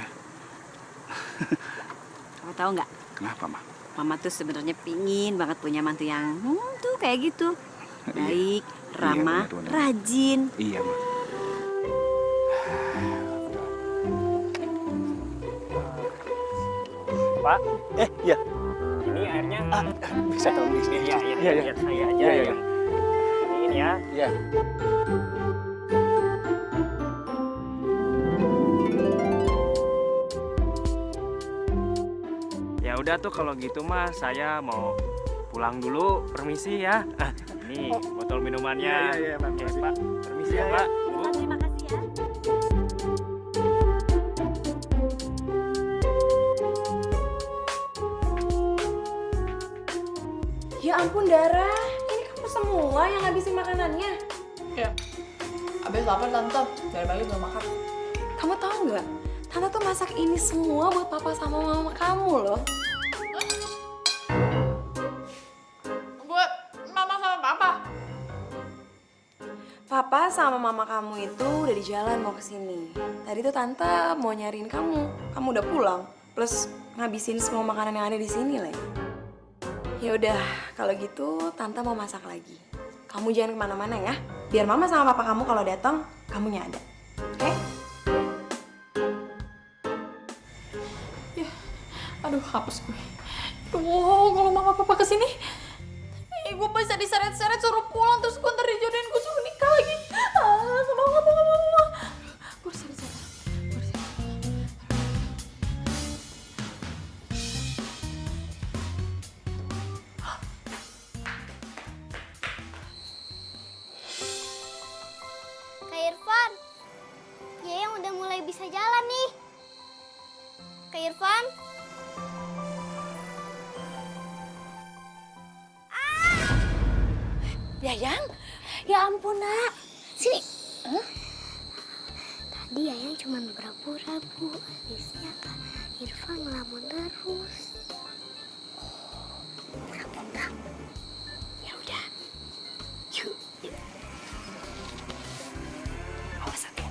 Kamu tahu nggak? Kenapa, Ma? Mama tuh sebenarnya pingin banget punya mantu yang tuh kayak gitu. Baik, ramah, benar. rajin. Iya, Ma. Pak, Iya. ini airnya. Bisa tolong di sini. Iya, biar saya aja yang ini ya. Iya. Ya udah tuh kalau gitu mah saya mau pulang dulu, permisi ya. Nih, botol minumannya. Iya, Pak. Oke, Pak. Permisi ya, Pak. Bu. Terima kasih ya. Ya ampun Dara, ini kamu semua yang ngabisin makanannya. Ya, abis lapar tante, dari pagi belum makan. Kamu tahu nggak? Tante tuh masak ini semua buat papa sama mama kamu loh. Buat mama sama papa. Papa sama mama kamu itu udah di jalan mau kesini. Tadi tuh tante mau nyariin kamu. Kamu udah pulang. Plus ngabisin semua makanan yang ada di sini lagi. Ya udah, kalau gitu tante mau masak lagi. Kamu jangan kemana-mana ya. Biar mama sama papa kamu kalau datang, kamunya ada. Oke? Aduh, hapus gue. Duh, kalau mama papa kesini, gue bisa diseret-seret suruh pulang, terus gue ntar dijodohin, gue suruh nikah lagi. Gak mau. Gue diseret-seret. Kak Irfan, Yayang udah mulai bisa jalan nih. Kak Irfan? Yayang, ya ampun nak. Sini. Tadi Yayang cuma pura-pura, Bu. Habisnya Kak Irfan ngelamun terus. Pura-pura. Ya udah. Yuk. Awas hati.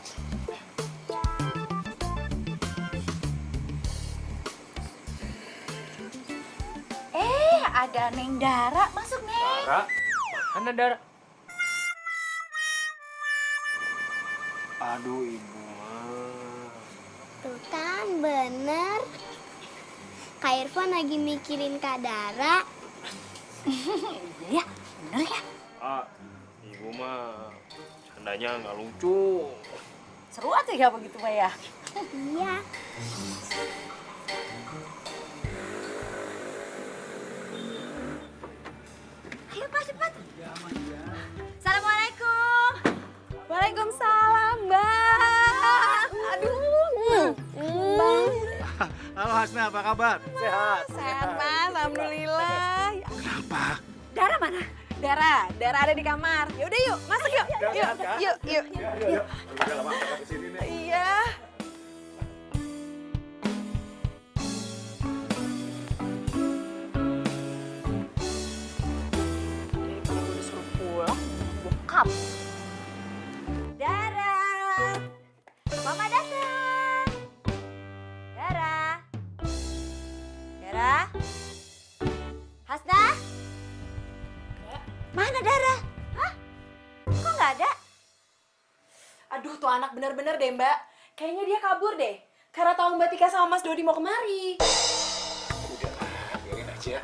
Ada Neng Dara. Masuk, Neng. Dara, mana Dara? Aduh, Ibu. Tuh kan, bener. Kak Irfan lagi mikirin Kak Dara. Iya ya, bener ya. Ibu mah candanya nggak lucu. Seru aja ya begitu mah ya. Iya. Ayo Pak, cepat. Assalamualaikum. Waalaikumsalam, Mbak. Aduh. Halo Hasna, apa kabar? Sehat. Sehat, Mas. Alhamdulillah. Kenapa? Dara mana? Dara ada di kamar. Yaudah yuk, masuk yuk. Yuk. Iya. Daripada gue disuruh pulang, bokap. Dara. Mama datang. Dara. Dara. Hasna? Mana Dara? Hah? Kok nggak ada? Aduh, tuh anak bener-bener deh, Mbak. Kayaknya dia kabur deh. Karena tahu Mbak Tika sama Mas Dodi mau kemari. Udahlah, biarin aja.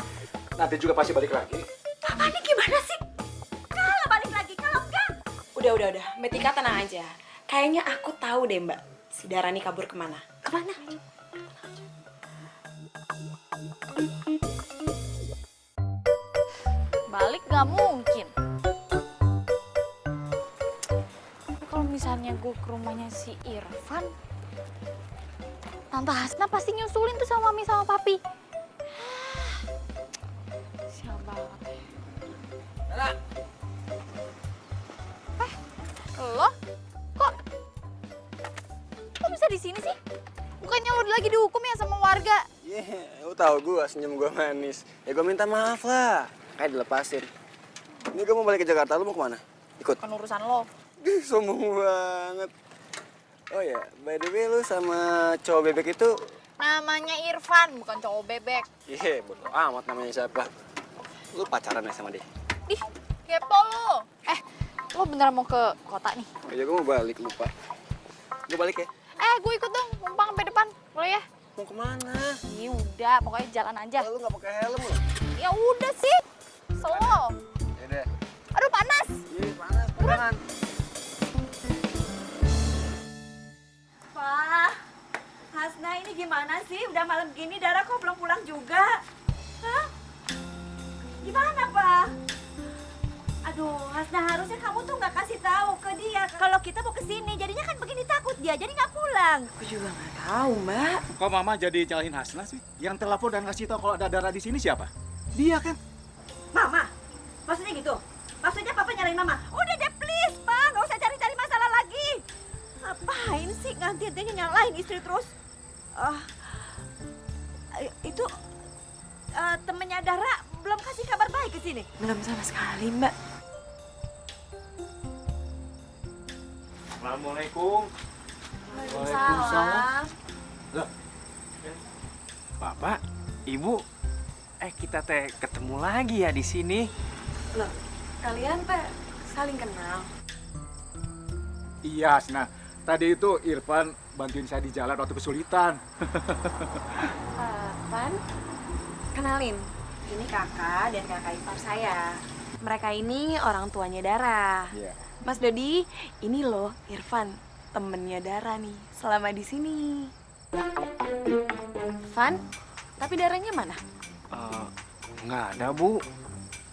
Nanti juga pasti balik lagi. Papa ini gimana sih? Kalau balik lagi, kalau enggak? Udah. Mbak Tika tenang aja. Kayaknya aku tahu deh, Mbak. Si Dara nih kabur kemana? Kemana? Balik gak mungkin. Tapi kalau misalnya gue ke rumahnya si Irfan, Tante Hasna pasti nyusulin tuh sama Mami sama Papi. Sial banget. Dara, Lo? Kok bisa di sini sih? Bukannya lo lagi dihukum ya sama warga? Lu tahu gua senyum gua manis. Ya gua minta maaf lah. Kayak dilepasin. Ini gua mau balik ke Jakarta, lu mau kemana? Ikut. Kan urusan lo. Sombong banget. Oh ya, by the way lu sama cowok bebek itu... Namanya Irfan, bukan cowok bebek. bodo amat namanya siapa. Lu pacaran ya sama dia? Ih, kepo lo. Lo beneran mau ke kota nih? Ya gua mau balik, lupa. Gua balik ya? Gue ikut dong, numpang sampai depan. Boleh ya? Mau kemana? Ih, udah, pokoknya jalan aja. Lu gak pakai helm lu? Ya udah sih. Slow. Yaudah. Aduh, panas. Ih, panas, pegangan. Pak, Hasna ini gimana sih? Udah malam gini Dara kok belum pulang juga? Hah? Gimana, Pak? Aduh, Hasna, harusnya kamu tuh nggak kasih tahu ke dia kalau kita mau kesini. Jadinya kan begini takut dia, jadi nggak pulang. Aku juga nggak tahu, Mbak. Kok Mama jadi nyalahin Hasna sih? Yang telepon dan ngasih tahu kalau ada Dara di sini siapa? Dia kan. Mama, maksudnya gitu? Maksudnya Papa nyalain Mama? Udah deh, please, Pak. Nggak usah cari-cari masalah lagi. Ngapain sih ganti-gantinya nyalain istri terus? Itu temennya Dara belum kasih kabar baik ke sini. Belum sama sekali, Mbak. Assalamualaikum. Waalaikumsalam. Loh. Bapak, Ibu, kita teh ketemu lagi ya di sini. Loh, kalian teh saling kenal? Iya, Hasna. Tadi itu Irfan bantuin saya di jalan waktu kesulitan. Van, kenalin. Ini kakak dan kakak ipar saya. Mereka ini orang tuanya Dara. Iya. Mas Dodi, ini loh Irfan, temennya Dara nih, selama di sini. Van, tapi Daranya mana? Nggak ada, Bu.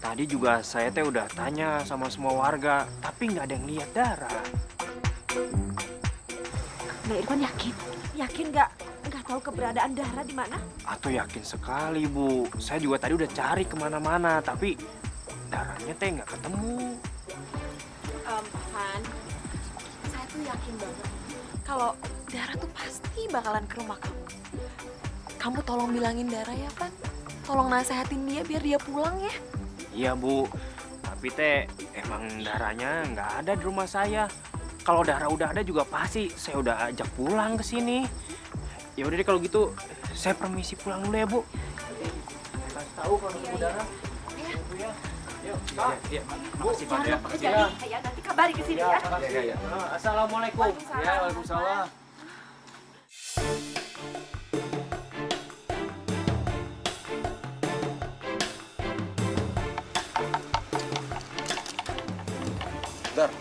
Tadi juga saya teh udah tanya sama semua warga, tapi nggak ada yang lihat Dara. Mbak Irfan yakin? Yakin nggak tahu keberadaan Dara di mana? Atau yakin sekali, Bu. Saya juga tadi udah cari kemana-mana, tapi Daranya teh nggak ketemu. Van, saya tuh yakin banget kalau Dara tuh pasti bakalan ke rumah kamu. Kamu tolong bilangin Dara ya, Van. Tolong nasehatin dia biar dia pulang ya. Iya, Bu. Tapi teh emang Daranya nggak ada di rumah saya. Kalau Dara udah ada juga pasti saya udah ajak pulang ke sini. Ya udah deh kalau gitu, saya permisi pulang dulu ya, Bu. Kasih tahu kalau ketemu Dara. Iya. Ya. Yuk, iya. Makasih, Pak. Ya. Ya, nanti kabari ke sini ya. Iya. Assalamualaikum. Ya, Waalaikumsalam. Dar,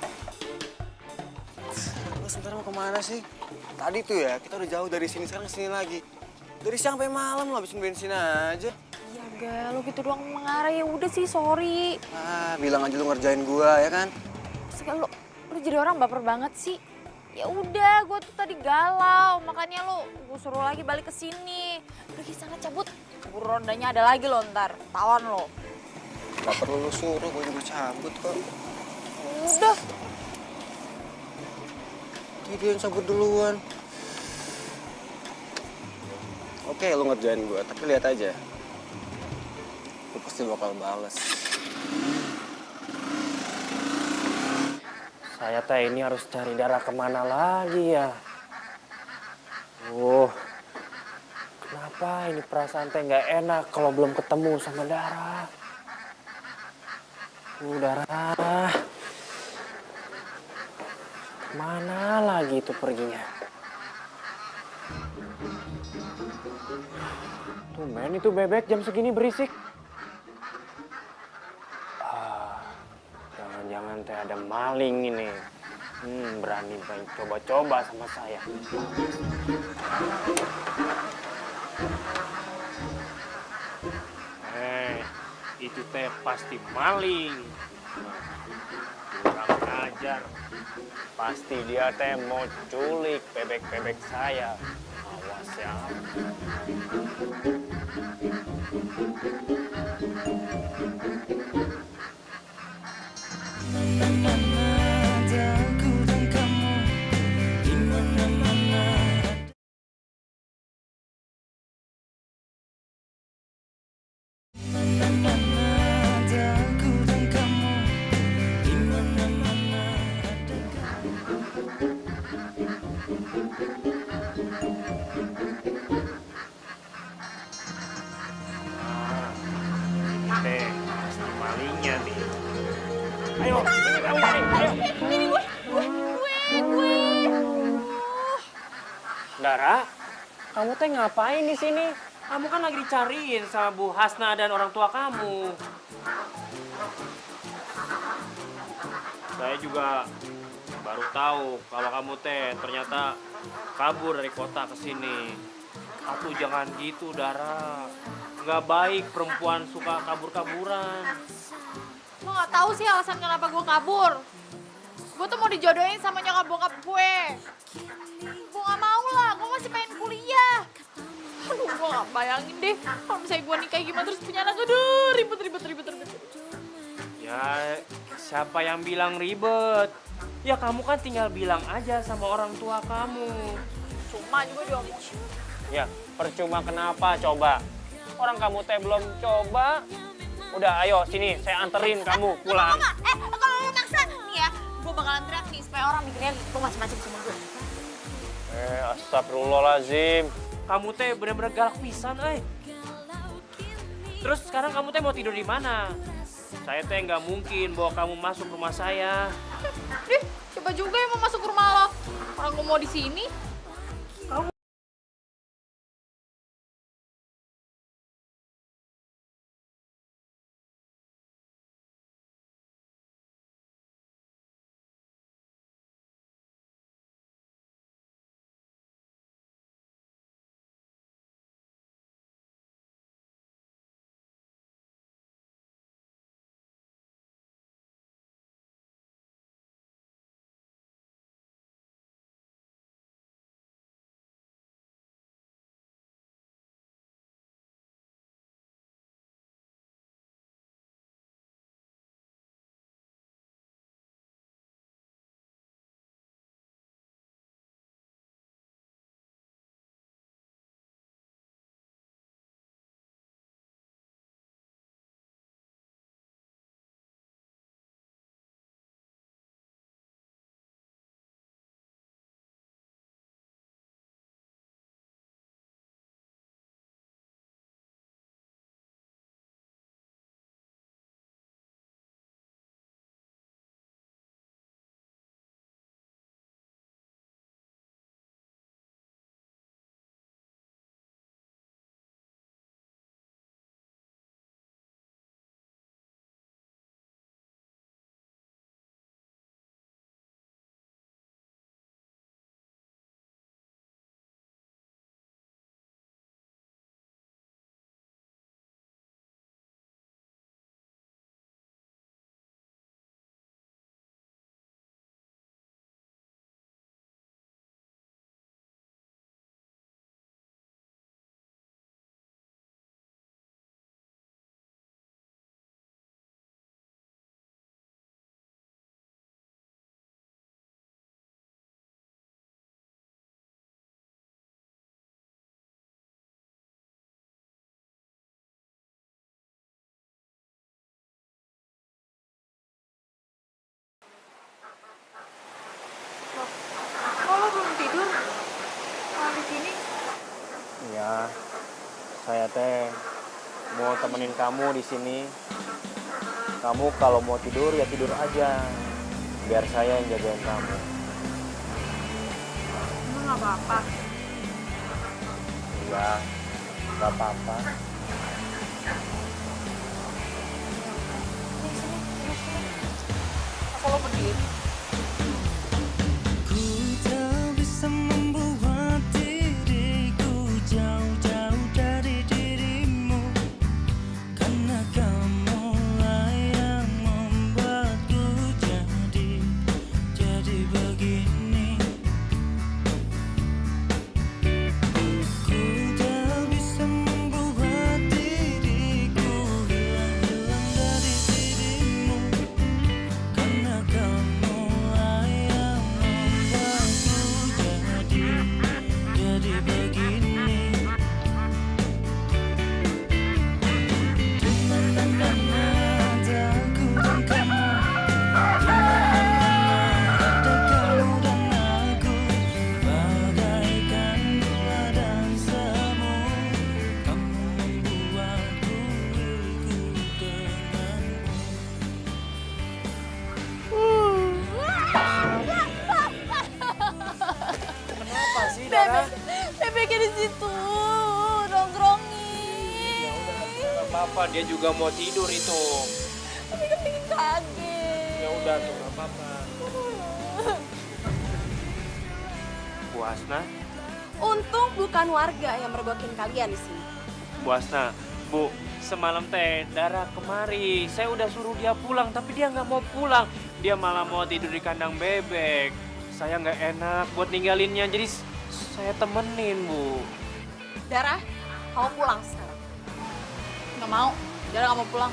lu sebentar mau kemana sih? Tadi tuh ya, kita udah jauh dari sini, sekarang kesini lagi. Dari siang sampai malam lo habisin bensin aja. Iya, Ga, lo gitu doang mengarah, ya udah sih, sorry. Bilang aja lu ngerjain gua, ya kan? Sekali lo jadi orang baper banget sih. Ya udah, gue tuh tadi galau, makanya gue suruh lagi balik ke sini. Pergi sana cabut, keburu rondanya ada lagi lo ntar, tawan lo. Gak perlu lu suruh, gua juga cabut kok. Udah. Dia yang cabut duluan. Oke, lu ngerjain gua, tapi lihat aja. Lu pasti bakal bales. Saya teh ini harus cari Dara kemana lagi ya? Kenapa ini perasaan teh nggak enak kalau belum ketemu sama Dara? Dara, mana lagi itu perginya? Tumben itu bebek jam segini berisik. Jangan-jangan teh ada maling ini. Berani main coba-coba sama saya. Itu teh pasti maling. Kurang ajar. Pasti dia teh mau culik bebek-bebek saya. Awas ya. Pasti malingnya nih. Ayo, ini gue. Dara, kamu teh ngapain di sini? Kamu kan lagi dicariin sama Bu Hasna dan orang tua kamu. Saya juga baru tahu kalau kamu teh ternyata kabur dari kota ke sini. Atuh jangan gitu, Dara. Nggak baik perempuan suka kabur-kaburan. Lo gak tahu sih alasan kenapa gue kabur. Gue tuh mau dijodohin sama nyokap bokap gue. Gue gak mau lah, gue masih pengen kuliah. Aduh, gue gak bayangin deh kalau misalnya gue nikah gimana terus punya anak. Aduh, ribet. Ya, siapa yang bilang ribet? Ya kamu kan tinggal bilang aja sama orang tua kamu. Cuma juga diomong. Ya, percuma kenapa coba? Orang kamu teh belum coba. Udah, ayo sini, saya anterin kamu pulang. Kalau lo maksa nih ya, gue bakalan teriak nih supaya orang mikirnya lo macem-macem sama gue. Astagfirullahaladzim. Kamu teh bener-bener galak pisan, Terus sekarang kamu teh mau tidur di mana? Saya teh nggak mungkin bawa kamu masuk rumah saya. Dih, coba juga yang mau masuk ke rumah lo. Orang gue mau di sini. Kok lo belum tidur? Malah di sini. Iya, saya teh mau temenin kamu di sini. Kamu kalau mau tidur ya tidur aja, biar saya yang jagain kamu. Emang gak apa-apa. Iya, nggak apa-apa. Masa lo berdiri? Ku tak bisa membuat diriku jauh-jauh dari dirimu, karena kamulah yang membuatku jadi begini. Ku tak bisa membuat diriku hilang dari dirimu, karena kamulah yang membuatku jadi begini. Di mana-mana ada aku dan kamu, di mana-mana ada kamu dan aku, bagaikan gula dan semu. Kamu membuatku ikut denganmu. Kenapa sih, Dara? Bebeknya di situ, nongkrongin. Ya udah, nggak apa-apa. Dia juga mau tidur itu. Tapi kan bikin kaget. Ya udah tuh, nggak apa-apa. Bu Hasna, Untung bukan warga yang mergokin kalian di sini. Bu Hasna, Bu, Semalam teh Dara kemari, saya udah suruh dia pulang tapi dia nggak mau pulang. Dia malah mau tidur di kandang bebek. Saya nggak enak buat ninggalinnya, jadi saya temenin, Bu. Dara, kamu pulang sekarang. Nggak mau, Dara nggak mau pulang.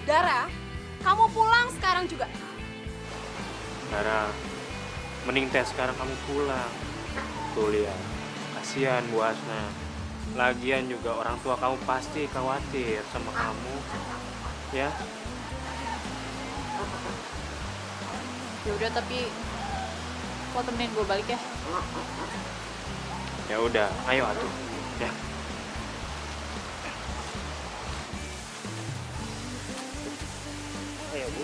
Dara, kamu pulang sekarang juga. Dara, mending teh sekarang kamu pulang. Tuh lihat, kasihan Bu Asna. Lagian juga orang tua kamu pasti khawatir sama kamu, ya. Ya udah, tapi lo temenin gue balik ya. Ya udah, ayo atuh, ya. Ayo Bu.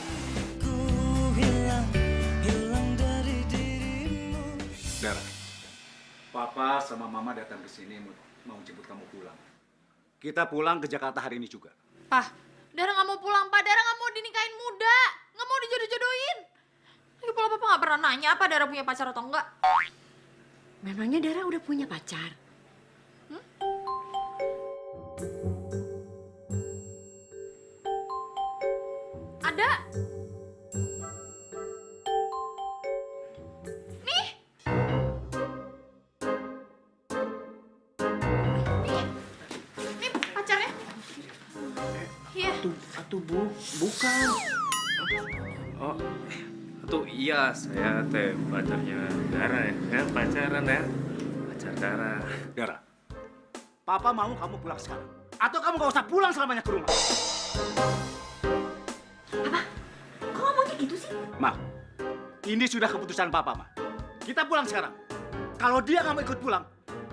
Dara, Papa sama Mama datang ke sini mau jemput kamu pulang. Kita pulang ke Jakarta hari ini juga. Pah, Dara nggak mau pulang, Pak. Dara nggak mau dinikahin muda. Nggak mau dijodoh-jodohin. Lagi pula Papa nggak pernah nanya apa Dara punya pacar atau enggak. Memangnya Dara udah punya pacar? Ada. Nih. Nih pacarnya. Iya. Atuh Bu, bukan. Oh, tuh iya saya teh pacarnya Dara ya, pacaran ya, pacar Dara. Dara, Papa mau kamu pulang sekarang. Atau kamu gak usah pulang selamanya ke rumah. Kok ngomongnya gitu sih? Ma, ini sudah keputusan Papa, Ma. Kita pulang sekarang. Kalau dia nggak mau ikut pulang,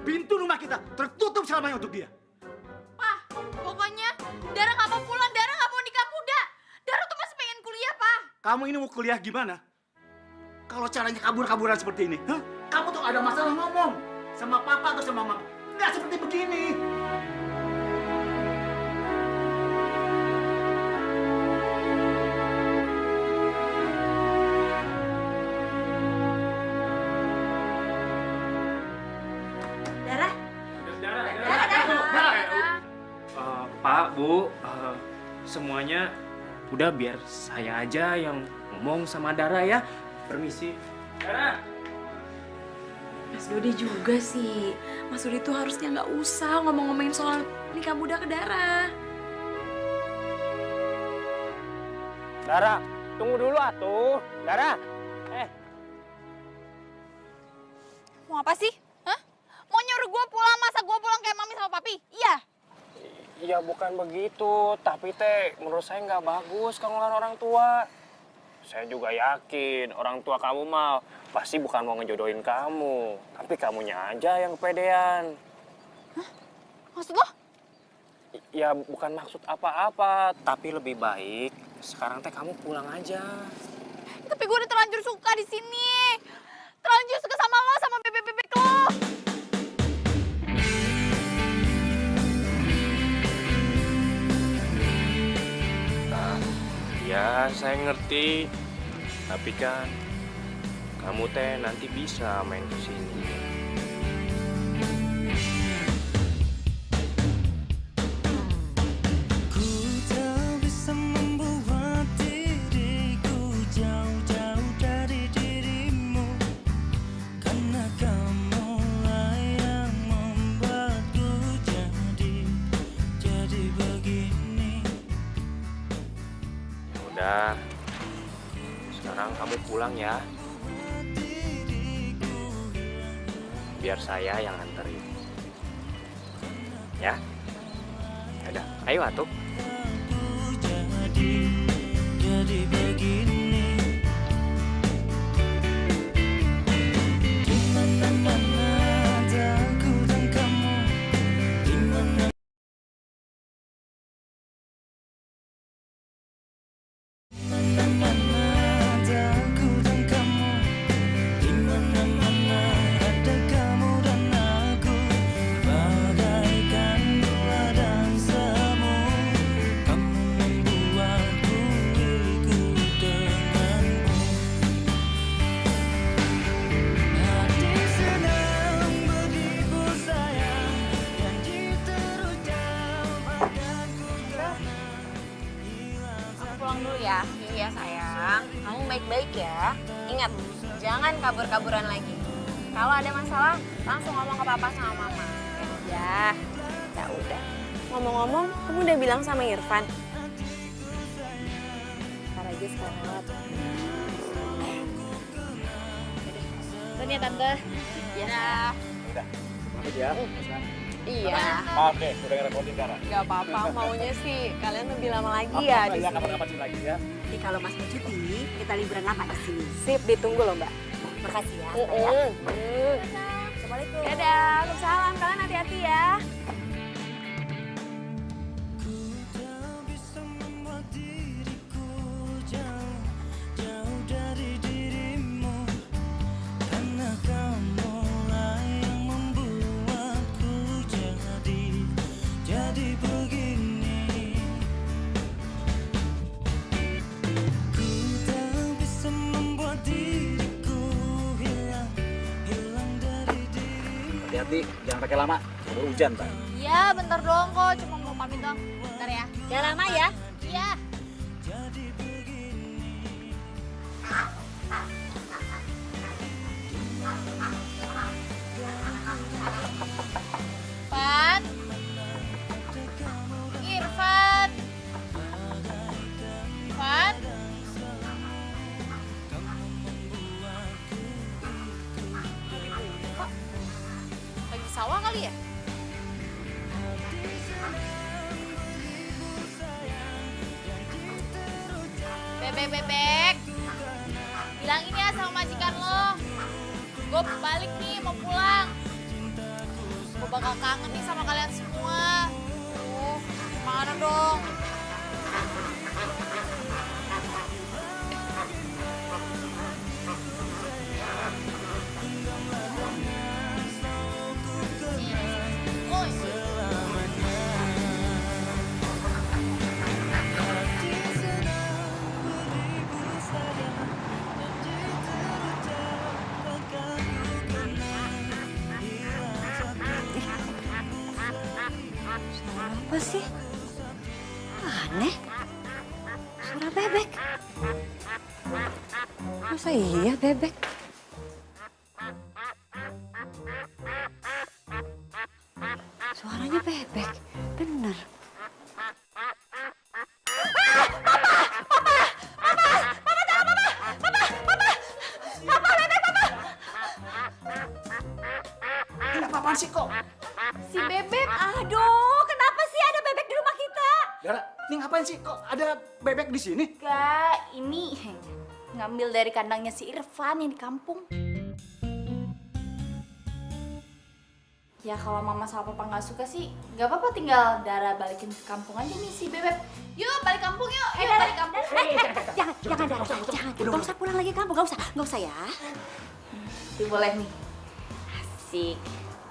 pintu rumah kita tertutup selamanya untuk dia. Pah, pokoknya Dara nggak mau pulang. Dara nggak mau nikah muda. Dara tuh masih pengen kuliah, Pah. Kamu ini mau kuliah gimana? Kalau caranya kabur-kaburan seperti ini, hah? Kamu tuh ada masalah ngomong sama Papa atau sama Mama. Nggak seperti begini. Dara? Pak, Bu, semuanya udah biar saya aja yang ngomong sama Dara ya. Permisi. Dara. Mas Dodi juga sih. Mas Dodi tuh harusnya nggak usah ngomong-ngomongin soal nikah muda ke Dara. Dara, tunggu dulu atuh. Dara. Mau apa sih? Hah? Mau nyuruh gue pulang, masa gue pulang kayak mami sama papi? Iya. Ya bukan begitu, tapi teh menurut saya nggak bagus kalau ngelawan orang tua. Saya juga yakin orang tua kamu mah pasti bukan mau ngejodohin kamu, tapi kamunya aja yang kepedean. Maksud lo? Ya bukan maksud apa-apa, tapi lebih baik sekarang teh kamu pulang aja. Tapi gue udah terlanjur suka di sini. Terlanjur suka sama lo, sama bebek-bebek lo. Ya saya ngerti, tapi kan kamu teh nanti bisa main ke sini. Ku tak bisa membuat diriku jauh-jauh dari dirimu, karena kamulah yang membuatku jadi begini. Udah, sekarang kamu pulang ya. Biar saya yang anterin. Ya? Udah, ayo atuh. Jadi begini. Di mana-mana ada aku dan kamu. Di mana mana-mana ada aku dan kamu. Di mana-mana ada kamu dan aku. Bagaikan gula dan semu. Kamu membuatku diriku ingat, jangan kabur-kaburan lagi. Kalau ada masalah, langsung ngomong ke papa sama mama. Ya, udah. Ngomong-ngomong, kamu udah bilang sama Irfan? Ntar aja sekarang lewat. Dan ya tante. Ya. Udah, maaf ya. Iya. Maaf deh, udah ngerepotin Dara. Gak apa-apa, maunya sih kalian lebih lama lagi Apa ya di ya, sini. kapan-kapan sih lagi ya. Jadi kalau Mas mau cuti, kita liburan lama di sini. Sip, ditunggu loh Mbak. Makasih ya. Assalamualaikum. Dadah, waalaikumsalam. Kalian hati-hati ya. Jauh dari dirimu, karena kamulah yang membuatku jadi begini. Ku tak bisa membuat diriku hilang dari dirimu. Hati-hati, jangan pakai lama. Udah hujan, Pak. Iya, bentar doang kok. Cuma mau pamit doang. Bentar ya. Jangan lama ya. Iya. Irfan. Irfan. Irfan. Kok lagi sawah kali ya? Bebek. Bilangin ya sama majikan lo. Gue balik nih, mau pulang. Gue bakal kangen nih sama kalian semua. Mana dong? Apa sih? Aneh. Suara bebek. Masa iya bebek? Suaranya bebek. Bener. Ini apaan sih kok? Si Bebek. Aduh, kenapa sih ada bebek di rumah kita? Dara, ini ngapain sih kok ada bebek di sini? Enggak, ini ngambil dari kandangnya si Irfan yang di kampung. Ya kalau mama sama papa nggak suka sih, nggak apa-apa, tinggal Dara balikin ke kampung aja nih si Bebek. Yuk balik kampung yuk, balik kampung. Jangan, Dara. Jangan. Gak usah pulang lagi ke kampung. Gak usah ya. Itu boleh nih. Asik.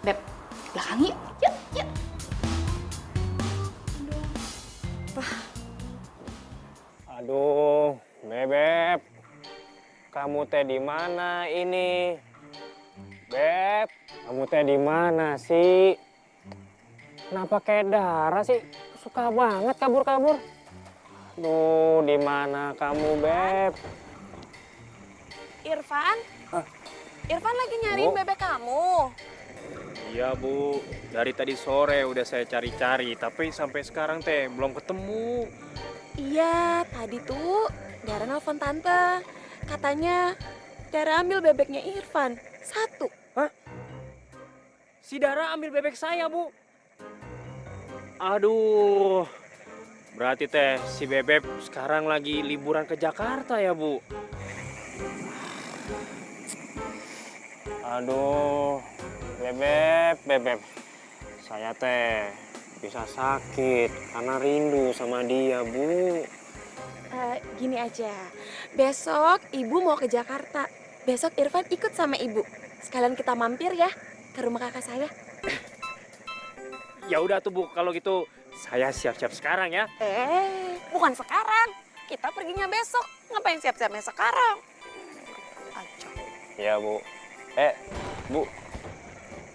Beb, belakang yuk. Yuk. Aduh, Bebek. Kamu teh di mana ini? Beb, kamu teh di mana sih? Kenapa kayak Dara sih? Suka banget kabur-kabur. Duh, di mana kamu, Beb? Irfan? Irfan lagi nyariin Bu. bebek kamu. Iya, Bu. Dari tadi sore udah saya cari-cari, tapi sampai sekarang teh belum ketemu. Iya, tadi tuh Dara nelfon tante. Katanya Dara ambil bebeknya Irfan. 1. Hah? Si Dara ambil bebek saya, Bu. Aduh. Berarti teh si Bebek sekarang lagi liburan ke Jakarta ya, Bu? Aduh, Bebek. Saya teh bisa sakit karena rindu sama dia, Bu. Gini aja, besok ibu mau ke Jakarta. Besok Irfan ikut sama ibu. Sekalian kita mampir ya ke rumah kakak saya. Ya udah tuh, Bu, kalau gitu saya siap-siap sekarang ya. Bukan sekarang. Kita perginya besok. Ngapain siap-siapnya sekarang? Ya, Bu. Bu.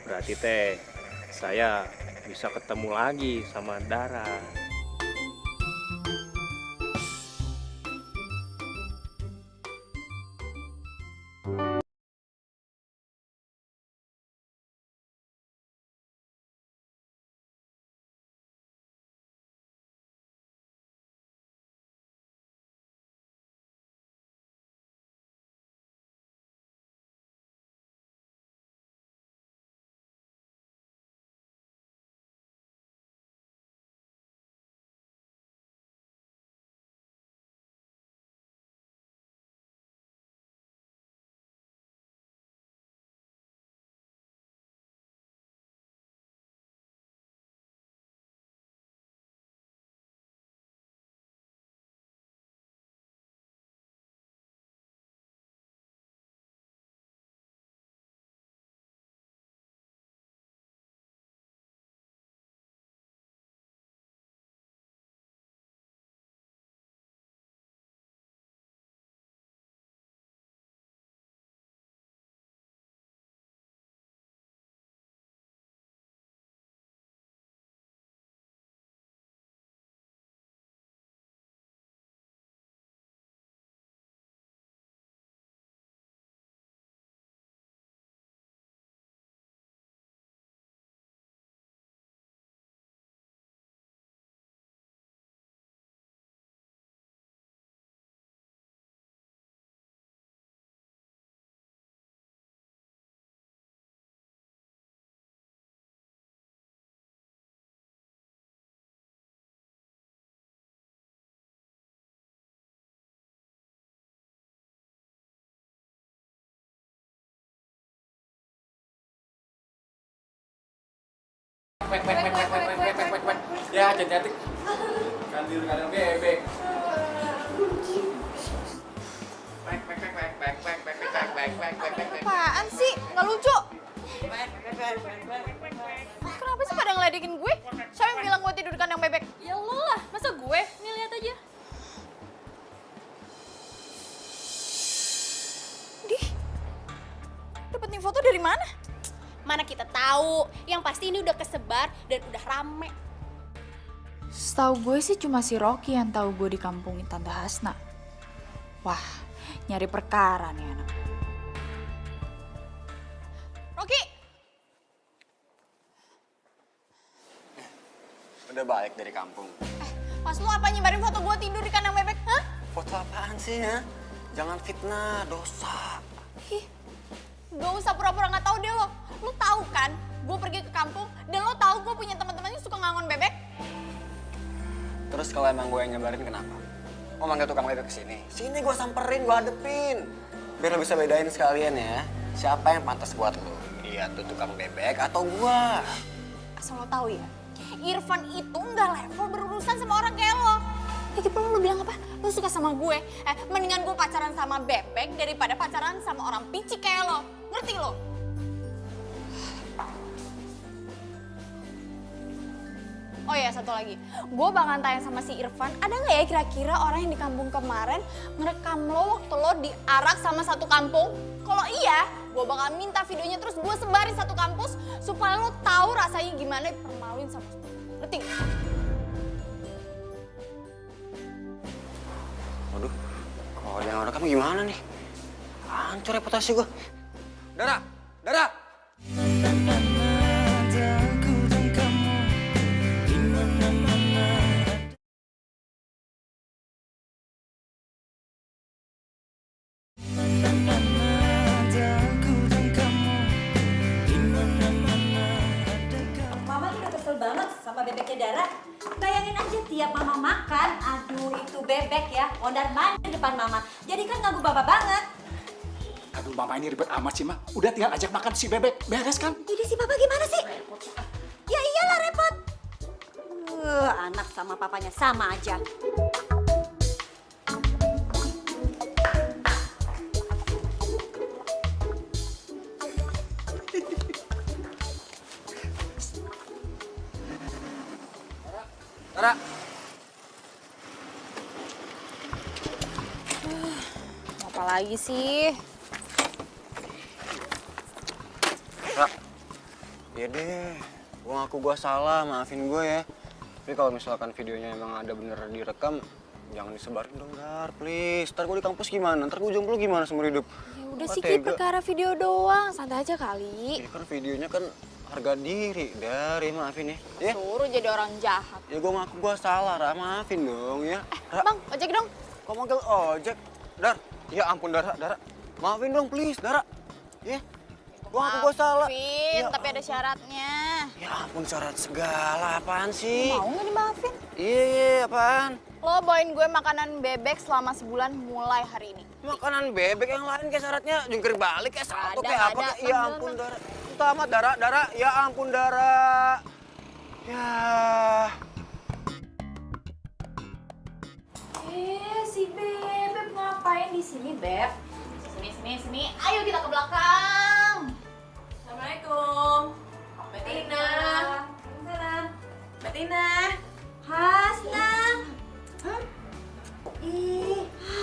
Berarti teh saya bisa ketemu lagi sama Dara. Ya, cantik. Kandil kadang bebek. Apaan sih? Nggak lucu. Kenapa sih pada ngeledekin gue? Siapa yang bilang gue tidur di kandang bebek? Ya lo lah, masa gue? Nih lihat aja. Dih, dapet nih foto dari mana? Mana kita tahu, yang pasti ini udah kesebar dan udah rame. Setahu gue sih cuma si Rocky yang tahu gue di kampung Tante Hasna. Wah, nyari perkara nih anak. Rocky! Udah balik dari kampung. Mas lu apa nyebarin foto gue tidur di kandang bebek? Hah? Foto apaan sih ya? Jangan fitnah, dosa. Ih, gak usah pura-pura gak tahu deh lo. Lo tahu kan, gue pergi ke kampung dan lo tahu gue punya teman-teman yang suka ngangon bebek. Terus kalau emang gue yang nyebarin kenapa? Oh manggil tukang bebek kesini. Sini gue samperin, gue hadepin. Biar lo bisa bedain sekalian ya. Siapa yang pantas buat lo? Dia tuh tukang bebek atau gue? Asal lo tahu ya, Irfan itu nggak level berurusan sama orang kayak lo. Lagi pula lo bilang apa? Lo suka sama gue. Mendingan gue pacaran sama bebek daripada pacaran sama orang picik kayak lo. Ngerti lo? Oh iya, satu lagi. Gue bakal tanya sama si Irfan, ada nggak ya kira-kira orang yang di kampung kemarin ngerekam lo waktu lo diarak sama satu kampung? Kalau iya, gue bakal minta videonya terus gue sebarin satu kampus supaya lo tahu rasanya gimana dipermaluin sama semua. Ngerti nggak? Waduh, kalau dia ngerekam gimana nih? Hancur reputasi gue. Dara! Dara! Mama tuh udah kesel banget sama bebeknya Dara. Bayangin aja tiap mama makan, aduh itu bebek ya, mondar-mandir di depan mama. Jadi kan ganggu Baba banget. Aduh, mama ini ribet amat sih, Ma. Udah tinggal ajak makan si bebek. Beres kan? Jadi si Papa gimana sih? Ya iyalah repot. Anak sama papanya sama aja. Dara! Apa lagi sih? Dara! Iya deh, gue ngaku gue salah, maafin gue ya. Tapi kalau misalkan videonya emang ada bener direkam, jangan disebarin dong, Dar, please. Ntar gue di kampus gimana? Ntar gue jomblo gimana seumur hidup? Ya udah sih, Ki, perkara video doang. Santai aja kali. Ya kan videonya kan harga diri, Dari maafin ya. Suruh jadi orang jahat. Ya gue ngaku gue salah, Ra, maafin dong ya. Bang, ojek dong. Kok manggil ojek? Dar, ya ampun Dara, maafin dong please, Dara. Ya, gue ngaku gue salah. Maafin, Ya tapi ada syaratnya. Ya ampun, syarat segala, apaan sih? Mau nggak dimaafin? Iya, apaan? Lo bawain gue makanan bebek selama sebulan mulai hari ini. Makanan bebek yang lain kayak syaratnya jungkir balik kayak salto kayak apa ada. kayak. Ya ampun Dara. Utama Dara, ya ampun Dara. Ya. Si Beb ngapain di sini, Beb? Sini. Ayo kita ke belakang. Assalamualaikum. Mbak Tina. Salam. Mbak Tina. Hasna.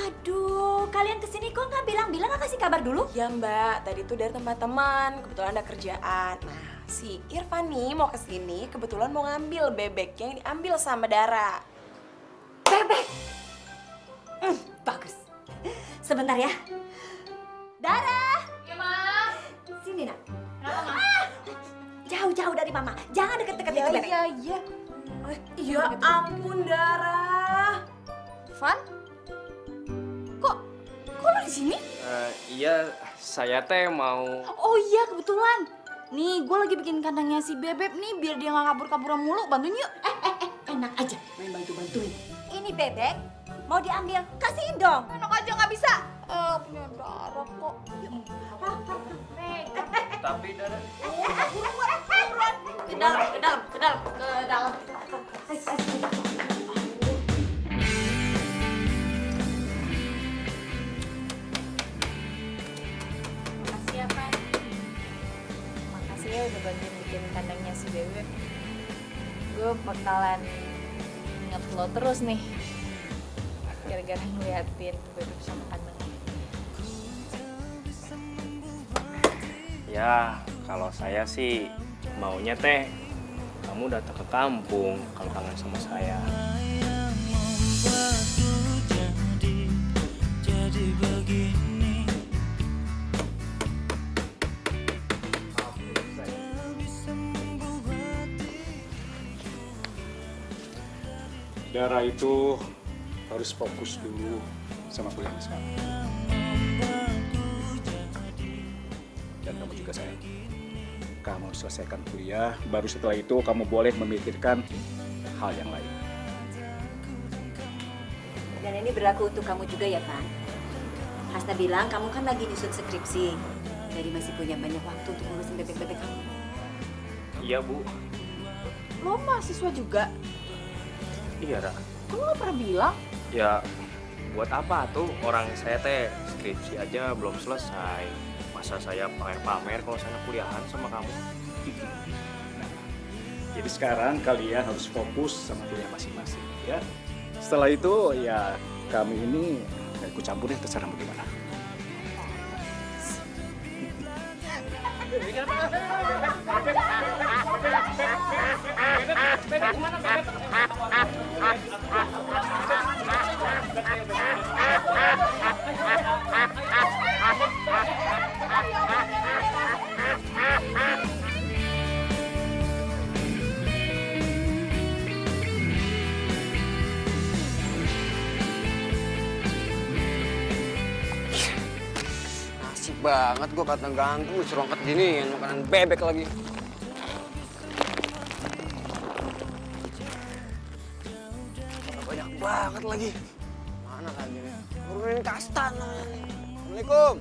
Aduh, kalian kesini kok nggak bilang-bilang, nggak kasih kabar dulu? Ya Mbak, tadi tuh dari teman-teman, kebetulan ada kerjaan. Nah, si Irfan nih mau kesini, kebetulan mau ngambil bebek yang diambil sama Dara. Bebek. Bagus. Sebentar ya. Dara. Iya, Mak. Sini, Nak. Kenapa, Mak? Jauh-jauh dari Mama. Jangan deket-deket itu, Bebek. Iya. Ya ampun Dara. Van? Kok lo di sini? Iya, saya teh mau... Oh iya, kebetulan. Nih, gue lagi bikin kandangnya si Bebek nih, biar dia nggak kabur-kaburan mulu. Bantuin yuk. Enak aja main bantu-bantuin. Ini bebek mau diambil, kasihin dong. Enak aja nggak bisa. Punya darah kok. Tapi Dara... Ke dalam. bantuin bikin kandangnya si Bebek, gue bakalan inget lo terus nih. Gara-gara ngeliatin Bebek sama kandangnya. Ya, kalau saya sih maunya teh kamu datang ke kampung kalau kangen sama saya. Jadi begini. Dara itu harus fokus dulu sama kuliahnya sekarang. Dan kamu juga sayang. Kamu selesaikan kuliah, baru setelah itu kamu boleh memikirkan hal yang lain. Dan ini berlaku untuk kamu juga ya, Pan. Hasna bilang kamu kan lagi nyusun skripsi. Jadi masih punya banyak waktu untuk ngurusin bebek-bebek kamu. Iya, Bu. Lo mahasiswa juga? Iya, Ra. Kok lo gak pernah bilang? Ya, buat apa tuh orang saya teh skripsi aja belum selesai. Masa saya pamer-pamer kalau saya kuliahan sama kamu? Jadi sekarang kalian harus fokus sama kuliah masing-masing, ya. Setelah itu, ya kami ini gak ikut campur ya, terserah bagaimana. Asik banget gue kata gantung, disuruh angkat gini, yang makanan bebek lagi. Banyak banget lagi. Mana lagi nih? Turunin kastan namanya nih. Assalamualaikum.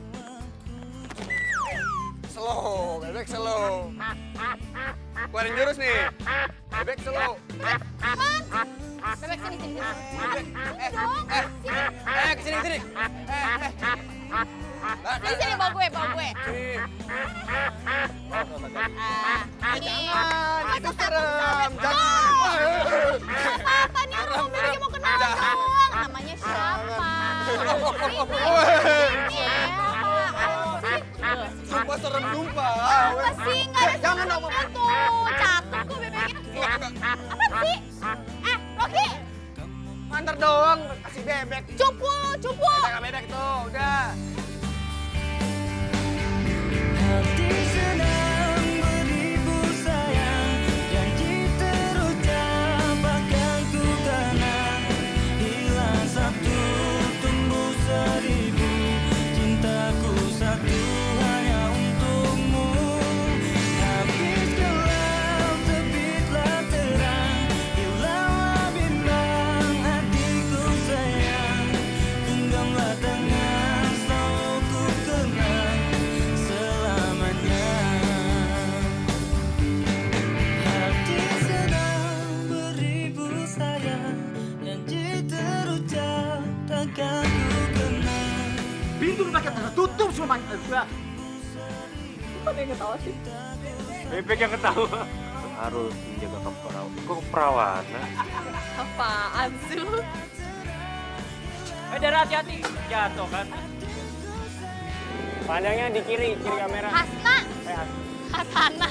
Slow, bebek slow. Keluarin jurus nih. Bebek slow. Bebek sini. Kesini, sini. Sini bawa gue. Jangan, itu serem. Jangan. Apa nih orang mobilnya mau kenal doang? Namanya siapa? Sumpah serem, sumpah. Apa sih? Nggak ada Jangan serem dong. tuh. Cakep kok bebeknya. Apa sih? Rocky. Antar doang, kasih bebek. Cupu. Jangan bebek itu, udah. Hati sedang beribu sayang, janji terucap akan ku kenang. Hilang satu, tumbuh seribu, cintaku satu hanya untukmu. Habis gelap, terbitlah terang, hilanglah bimbang hatiku sayang. Genggamlah tangan, selalu ku kenang selamanya. Hati sedang beribu sayang, janji terucap takkan ku kenang. Pintu pakai tertutup semuanya. Apa yang ketawa sih? Bebek yang ketawa. Harus menjaga keperawanan. Apaan sih lu? Dara, hati-hati. Jatuh kan. Pandangnya di kiri kamera. Hasna. Hasna. Hasana.